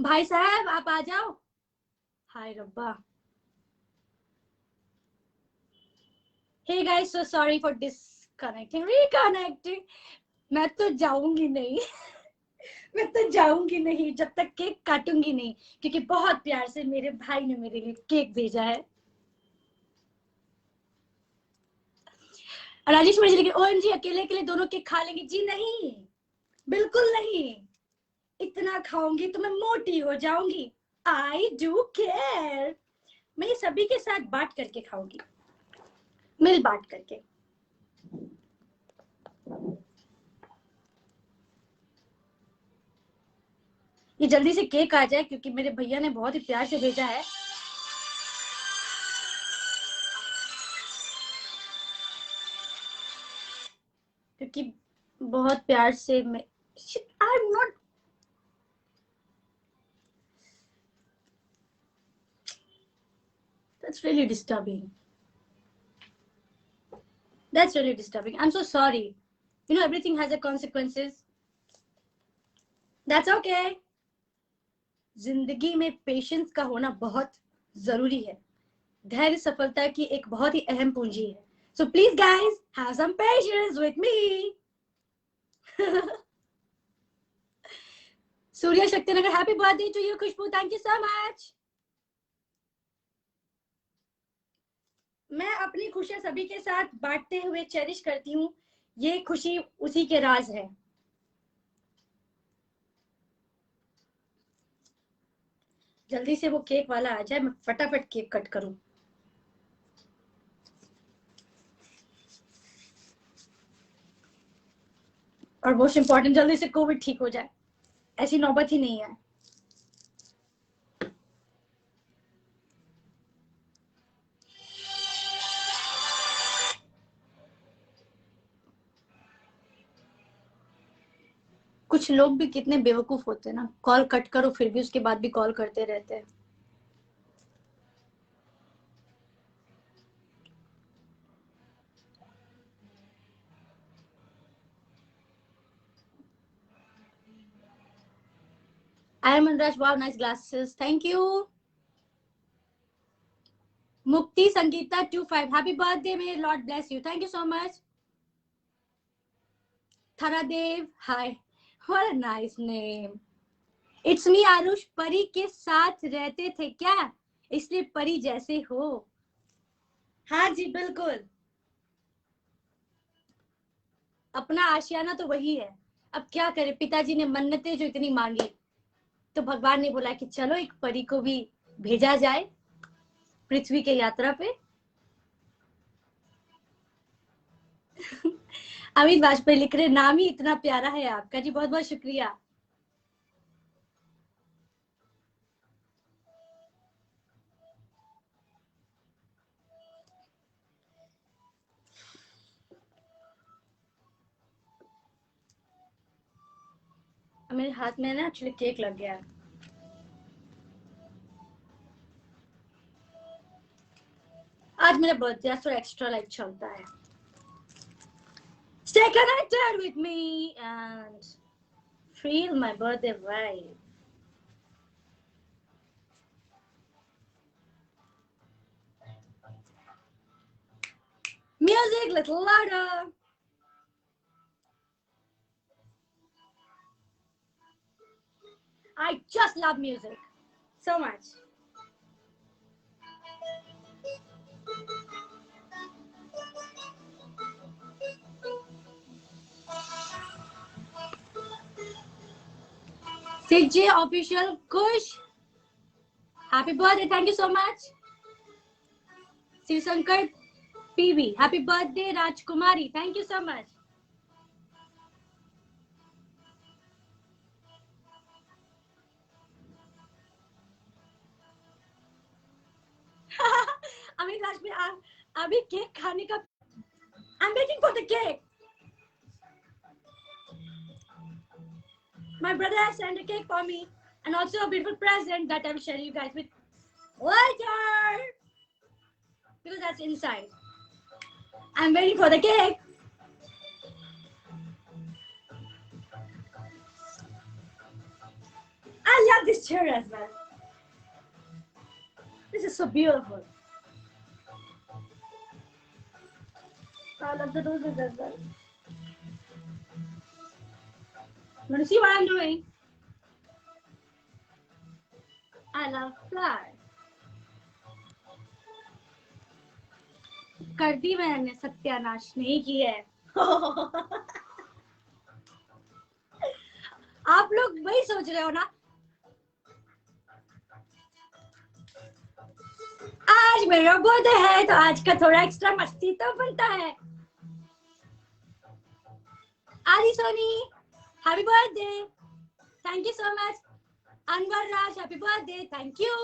S1: भाई साहब आप आ जाओ। हाय रब्बा। Hey guys, so sorry for disconnecting reconnecting. मैं तो जाऊंगी नहीं मैं तो जाऊंगी नहीं जब तक केक काटूंगी नहीं, क्योंकि बहुत प्यार से मेरे भाई ने मेरे लिए केक भेजा है। राजेश मुझे लेकिन OMG अकेले अकेले दोनों केक खा लेंगे? जी नहीं, बिल्कुल नहीं। इतना खाऊंगी तो मैं मोटी हो जाऊंगी। I do care. मैं ये सभी के साथ बांट करके खाऊंगी, मिल बांट करके। ये जल्दी से केक आ जाए क्योंकि मेरे भैया ने बहुत ही प्यार से भेजा है। क्योंकि बहुत प्यार से मैं I'm not That's really disturbing. That's really disturbing. I'm so sorry. You know, everything has a consequences. That's okay. जिंदगी में पेशेंस का होना बहुत जरूरी है। धैर्य सफलता की एक बहुत ही अहम पूंजी है। So please guys, have some patience with me. Surya Shaktinagar, happy birthday to you Khushboo, thank you so much. मैं अपनी खुशियां सभी के साथ बांटते हुए चेरिश करती हूँ, ये खुशी उसी के राज है। जल्दी से वो केक वाला आ जाए, मैं फटाफट केक कट करूं। और मोस्ट इंपॉर्टेंट, जल्दी से कोविड ठीक हो जाए, ऐसी नौबत ही नहीं है। कुछ लोग भी कितने बेवकूफ होते हैं ना, कॉल कट करो फिर भी उसके बाद भी कॉल करते रहते हैं। I am Andrash, wow, nice glasses, thank you. Mukti Sangeeta 25, happy birthday, may Lord bless you, thank you so much. Tharadev, hi, what a nice name. It's me Aarush, परी के साथ रहते थे क्या, इसलिए परी जैसे हो। हाँ जी बिल्कुल, अपना आशियाना तो वही है। अब क्या करे, पिताजी ने मन्नतें जो इतनी मांगी तो भगवान ने बोला कि चलो एक परी को भी भेजा जाए पृथ्वी के यात्रा पे। अमित वाजपेयी लिख रहे, नाम ही इतना प्यारा है आपका जी, बहुत बहुत शुक्रिया। मेरे हाथ में ना एक्चुअली केक लग गया है। आज मेरा बर्थडे, थोड़ा एक्स्ट्रा लाइट चलता है। Stay connected with me and feel my birthday vibe. Music, little louder. I just love music so much. CJ official Kush, happy birthday, thank you so much. Sri Shankar PV, happy birthday. Rajkumari, thank you so much. Amit Rajvi, अभी cake खाने का I'm waiting for the cake. My brother has sent a cake for me and also a beautiful present that I will share you guys with later because that's inside. I'm waiting for the cake. I love this chair as well. This is so beautiful. I love the roses as well. You want to see what I'm doing? I love flowers. कर दी मैंने, सत्यानाश नहीं की है. आप लोग वही सोच रहे हो ना? आज मेरा बर्थडे है तो आज का थोड़ा एक्स्ट्रा मस्ती तो बनता है. Adi Soni, happy birthday. Thank you so much. Anwar Raj, happy birthday. Thank you.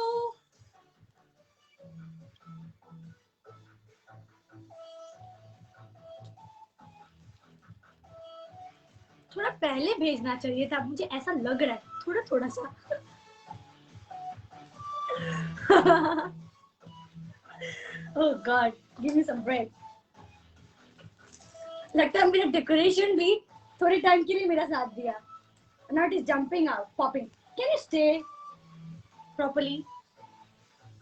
S1: थोड़ा पहले भेजना चाहिए था, मुझे ऐसा लग रहा है थोड़ा थोड़ा सा. Oh God, give me some break. लगता है मेरा डेकोरेशन भी थोड़े टाइम के लिए मेरा साथ दिया. Now it is jumping out, popping. Can you stay properly?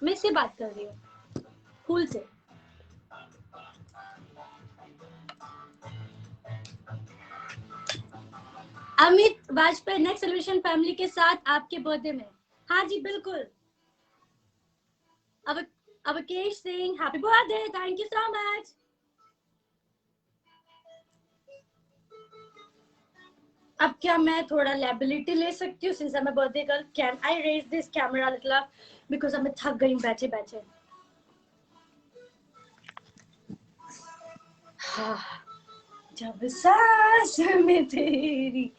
S1: मैं इससे बात कर रही हूँ, फूल से. Amit Vajpayee, next celebration family के साथ आपके बर्थडे में. हाँ जी बिल्कुल. Awkesh Singh, happy birthday. Thank you so much. अब क्या मैं थोड़ा लायबिलिटी ले सकती हूँ since I am birthday girl? Can I raise this camera little up because अब मैं थक गई हूँ बैठे बैठे. जब सांस में तेरी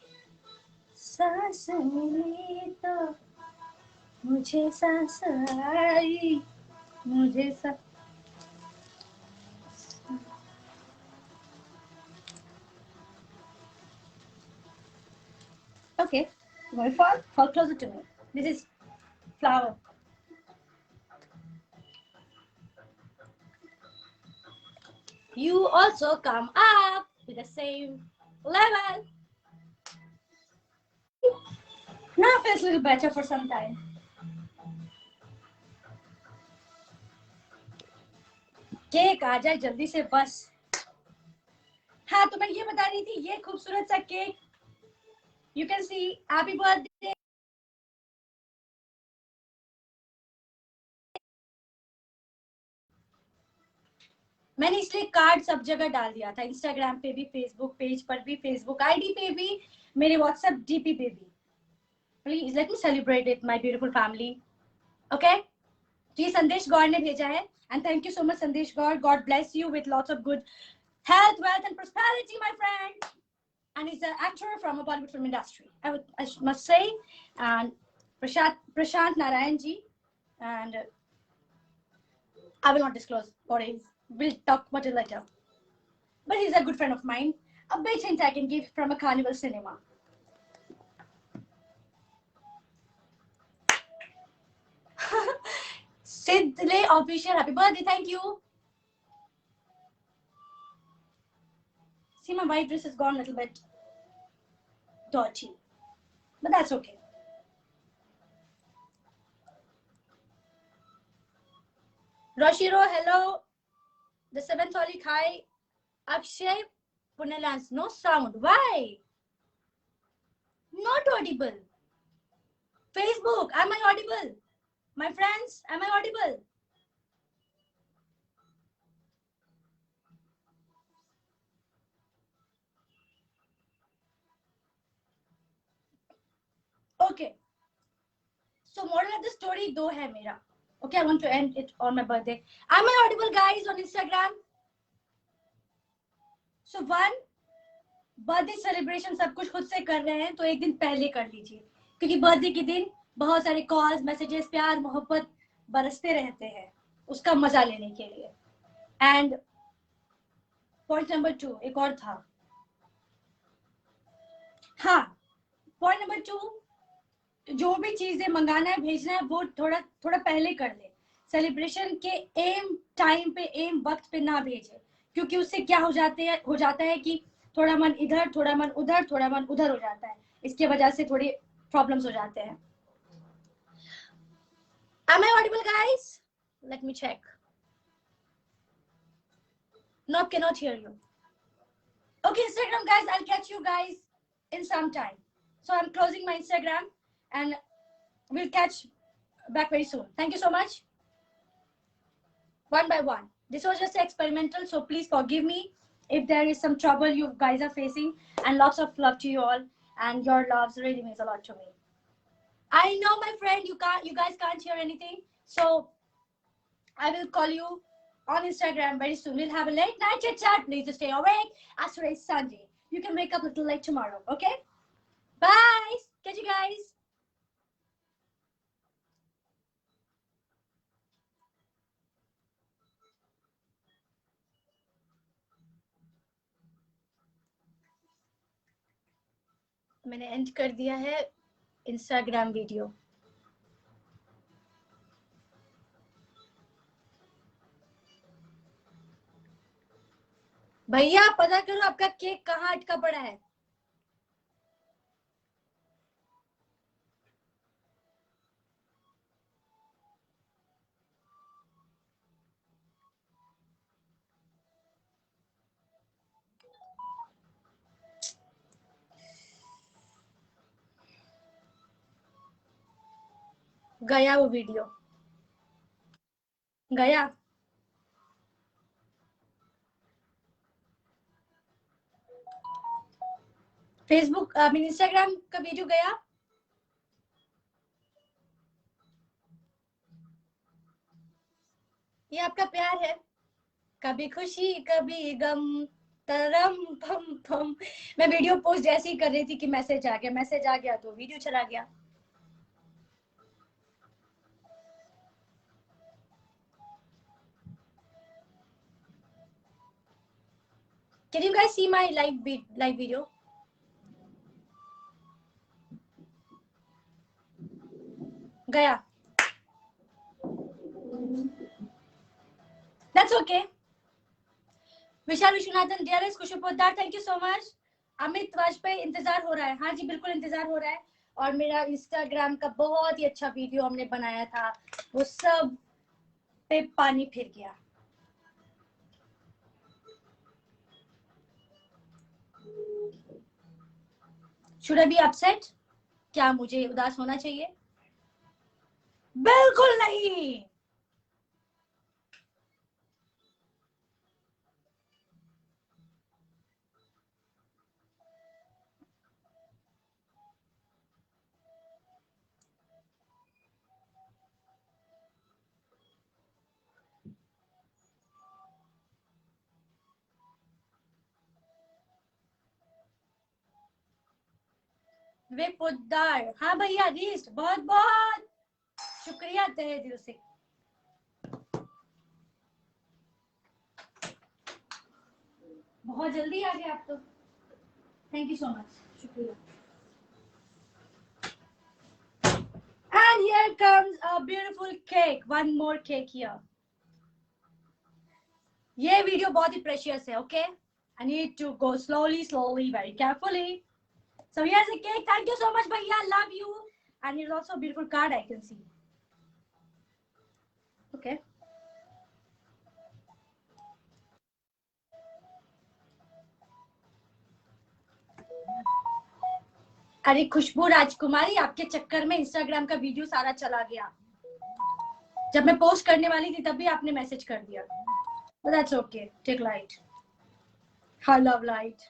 S1: सांस मिली तो मुझे सांस आई, मुझे सांस. Okay, you want to fall closer to me. This is flower. You also come up with the same level. Now feels a little better for some time. Cake आ जाए जल्दी से बस. हाँ तो मैं ये बता रही थी, ये खूबसूरत सा cake you can see happy birthday. मैंने इसलिए कार्ड सब जगह डाल दिया था, इंस्टाग्राम पे भी, फेसबुक पेज पर भी, फेसबुक आईडी पे भी, मेरे व्हाट्सएप डीपी पे भी. Please let me celebrate with my beautiful family. Okay, जी संदेश गौड़ ने भेजा है and thank you so much Sandesh Gaur. God bless you with lots of good health, wealth and prosperity, my friend. And he's an actor from a Bollywood film industry, I must say. And Prashant Narayan ji, and I will not disclose what he is. We'll talk about it later. But he's a good friend of mine. A big hint I can give from a Carnival cinema. Sidle official, happy birthday, thank you. Seema my white dress has gone a little bit dirty, but that's okay. Roshiro, hello. The seventh Holy Khai. Akshay Punelans, no sound. Why? Not audible. Facebook, am I audible? My friends, am I audible? Okay. So moral of the story दो है मेरा. Okay, I want to end it on my birthday. Am I audible, guys, on Instagram? So one, birthday celebration सब कुछ खुद से कर रहे हैं तो एक दिन पहले कर लीजिए, क्योंकि बर्थडे के दिन बहुत सारे कॉल्स, मैसेजेस, प्यार, मोहब्बत बरसते रहते हैं उसका मजा लेने के लिए. एंड पॉइंट नंबर 2 एक और था. हाँ, पॉइंट नंबर 2, जो भी चीजें मंगाना है, भेजना है, वो थोड़ा थोड़ा पहले कर ले. सेलिब्रेशन के एम टाइम पे, एम वक्त पे ना भेजे, क्योंकि उससे क्या हो जाता है कि थोड़ा मन इधर, थोड़ा मन उधर, थोड़ा मन उधर हो जाता है. इसके वजह से थोड़ी प्रॉब्लम्स हो जाते हैं. Am I audible, guys? Let me check. No, cannot hear you. Okay, Instagram, guys, I'll catch you guys in some time. So I'm closing my Instagram and we'll catch back very soon. Thank you so much. One by one. This was just experimental, so please forgive me if there is some trouble you guys are facing, and lots of love to you all, and your loves really means a lot to me. I know, my friend, you guys can't hear anything, so I will call you on Instagram very soon. We'll have a late night chit chat. Please stay awake as today is Sunday. You can wake up a little late tomorrow, okay? Bye. Catch you guys. मैंने and कर दिया है Instagram video. भैया पता करो आपका cake कहाँ अटका पड़ा है. गया वो वीडियो, गया. फेसबुक, आई मीन इंस्टाग्राम का वीडियो गया. ये आपका प्यार है, कभी खुशी कभी गम, तरम पम पम. मैं वीडियो पोस्ट जैसे ही कर रही थी कि मैसेज आ गया तो वीडियो चला गया. Can you guys see my live video? गया. That's okay. Vishal Vishwanathan, dearest Khushboo Poddar, thank you so much. Amit Vajpayee, इंतजार हो रहा है. हाँ जी, बिल्कुल इंतजार हो रहा है. और मेरा इंस्टाग्राम का बहुत ही अच्छा वीडियो हमने बनाया था, वो सब पे पानी फिर गया. Should I be upset? क्या मुझे उदास होना चाहिए? बिल्कुल नहीं. वे पोद्दार, हाँ भैया, रीस्ट, बहुत बहुत शुक्रिया तहे दिल से. बहुत जल्दी आ गए आप तो. थैंक यू सो मच, शुक्रिया. And here comes a beautiful cake. One more cake here. ये वीडियो बहुत ही प्रेशियस है, okay? I need to go slowly, very carefully. So here's a cake. Thank you so much, Bhaiya. Love you. And here's also a beautiful card I can see. Okay. अरे खुशबू राजकुमारी, आपके चक्कर में Instagram का video सारा चला गया. जब मैं पोस्ट करने वाली थी तभी आपने मैसेज कर दिया. But that's okay. Take light. I love light.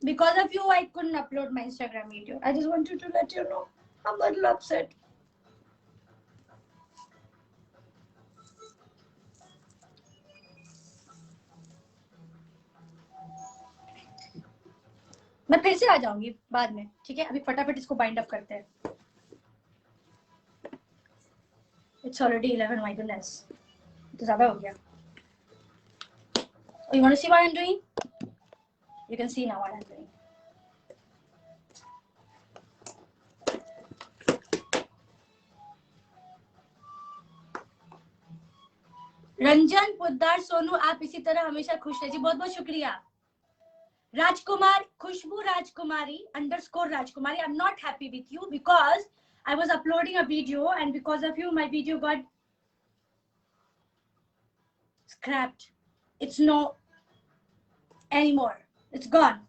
S1: Because of you, I couldn't upload my Instagram video. I just wanted to let you know I'm a little upset. मैं फिर से आ जाऊंगी बाद में, ठीक है? अभी फटाफट इसको बाइंड अप करते हैं. It's already 11. My goodness, तो ज़्यादा हो गया. Oh, you want to see what I'm doing? You can see now what I'm doing. Ranjan Poddar Sonu, आप इसी तरह हमेशा खुश रहिए. बहुत बहुत शुक्रिया. राजकुमार, खुशबू राजकुमारी _ राजकुमारी, I'm not happy with you because I was uploading a video and because of you my video got scrapped. It's no anymore. It's gone.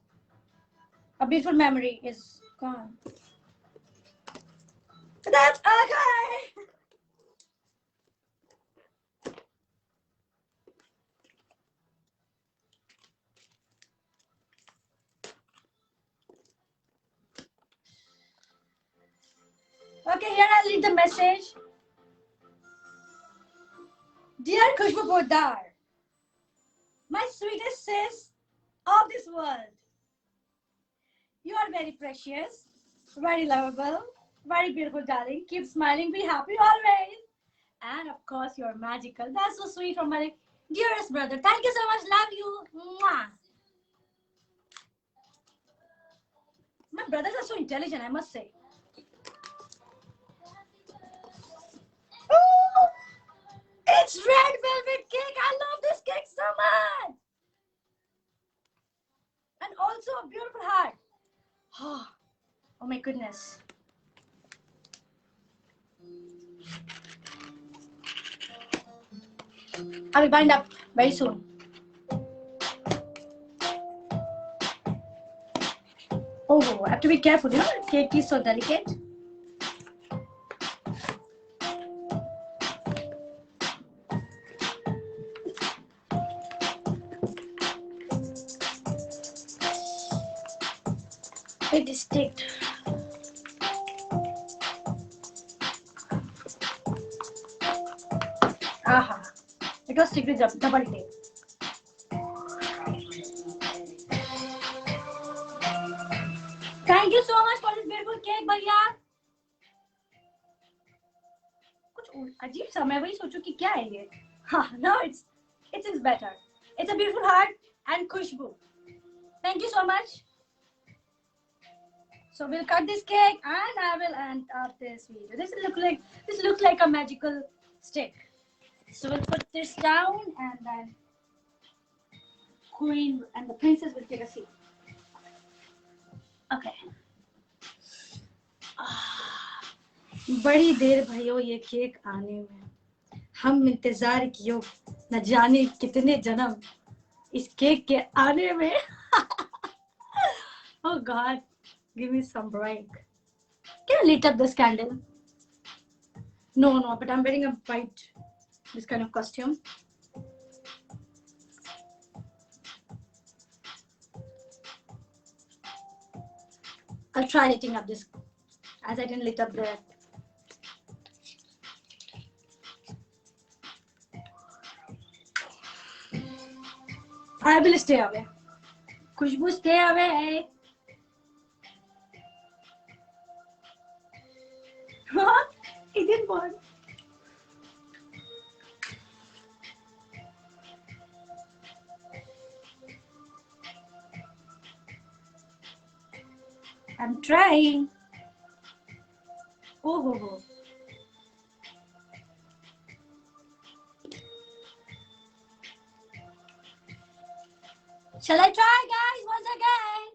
S1: A beautiful memory is gone. That's okay. Okay, here I'll read the message. Dear Khushbu Poddar, my sweetest sis of this world, you are very precious, very lovable, very beautiful, darling. Keep smiling, be happy always. And of course, you're magical. That's so sweet from my dearest brother. Thank you so much. Love you. Mwah. My brothers are so intelligent, I must say. Ooh, it's red velvet cake. I love this cake so much. And also a beautiful heart. Oh my goodness. I will bind up very soon. Oh, I have to be careful, you know, cake is so delicate. Very distinct. Aha. It was stick with double tape. Thank you so much for this beautiful cake, भैया. कुछ अजीब सा, मैं वही सोचूं कि क्या है ये. हाँ, no, it's better. It's a beautiful heart and Khushboo. Thank you so much. So we'll cut this cake and I will end up this video. This looks like a magical stick. So we'll put this down and then Queen and the princess will take a seat. Okay. बड़ी देर भयो ये cake आने में. हम इंतजार कियो न जाने कितने जन्म इस केक के आने में. Oh God, give me some break. Can you light up this candle? No, but I'm wearing a white, this kind of costume. I'll try lighting up this as I didn't light up the. I will stay away. Khushbu, stay away. Huh? He didn't burn. I'm trying. Oh. Shall I try, guys, once again?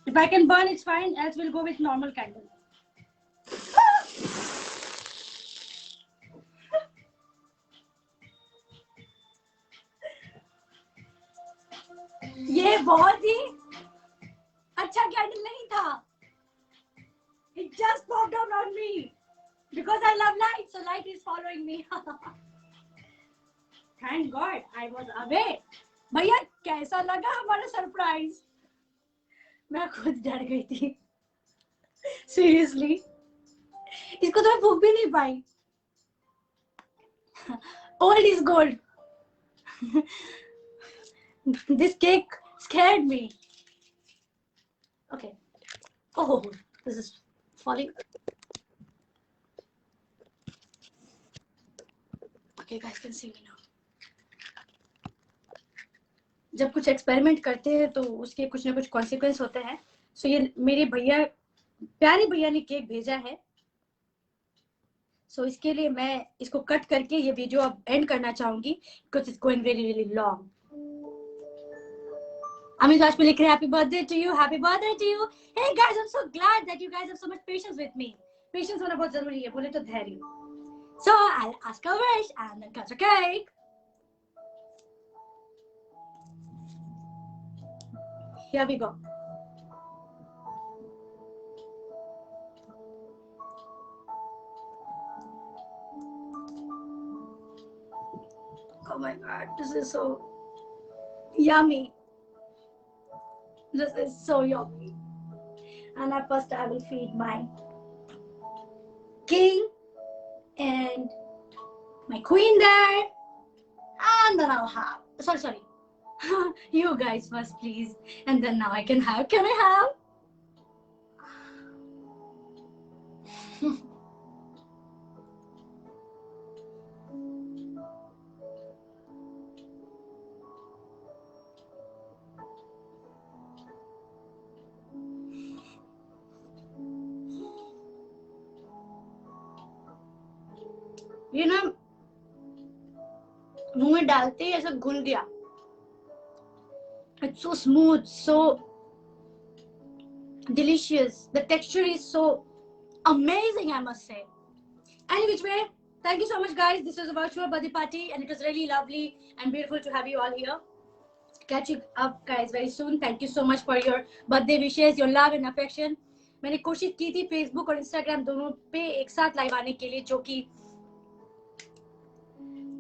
S1: If I can burn, it's fine. Else we'll go with normal candle. ये बहुत ही अच्छा candle नहीं था. It just popped out on me because I love light, so light is following me. Thank God I was away. भैया कैसा लगा हमारा surprise? मैं खुद डर गई थी. Seriously, इसको तो मैं फूंक भी नहीं पाई. Old is gold. This cake scared me. Okay. Oh, this is falling. Okay, guys can see me now. जब कुछ एक्सपेरिमेंट करते हैं तो उसके कुछ ना कुछ कॉन्सिक्वेंस होते हैं. सो ये मेरे भैया, प्यारे भैया ने केक भेजा है. सो इसके लिए मैं इसको कट करके ये वीडियो अब एंड करना चाहूंगी because it's going really really long. Amit Raj लिख रहे happy birthday to you. Happy birthday to you. Hey guys, I am so glad that you guys have so much patience with me. Patience होना बहुत जरूरी है, बोले तो धैर्य. So I ask a wish and then cut a cake. Here we go. Oh my God, this is so yummy. This is so yummy. And at first I will feed my king and my queen there. And then I'll have, sorry. You guys first, please. And then now I can have. Can I have? ये ना मुंह में डालते ही ऐसा घुल गया. It's so smooth, so delicious. The texture is so amazing, I must say. Any which way, thank you so much, guys. This was a virtual birthday party, and it was really lovely and beautiful to have you all here. Catch you up, guys, very soon. Thank you so much for your birthday wishes, your love and affection. मैंने कोशिश की थी Facebook और Instagram दोनों पे एक साथ live आने के लिए, जो कि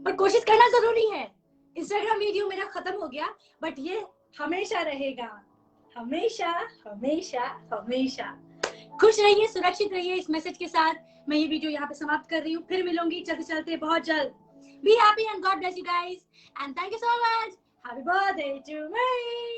S1: पर कोशिश करना जरूरी है. Instagram वीडियो मेरा खत्म हो गया, बट ये हमेशा रहेगा. हमेशा हमेशा हमेशा. खुश रहिए, सुरक्षित रहिए. इस मैसेज के साथ मैं ये वीडियो यहाँ पे समाप्त कर रही हूँ. फिर मिलूंगी चलते चलते बहुत जल्द. Be happy and God bless you guys. And thank you so much. Happy birthday to me.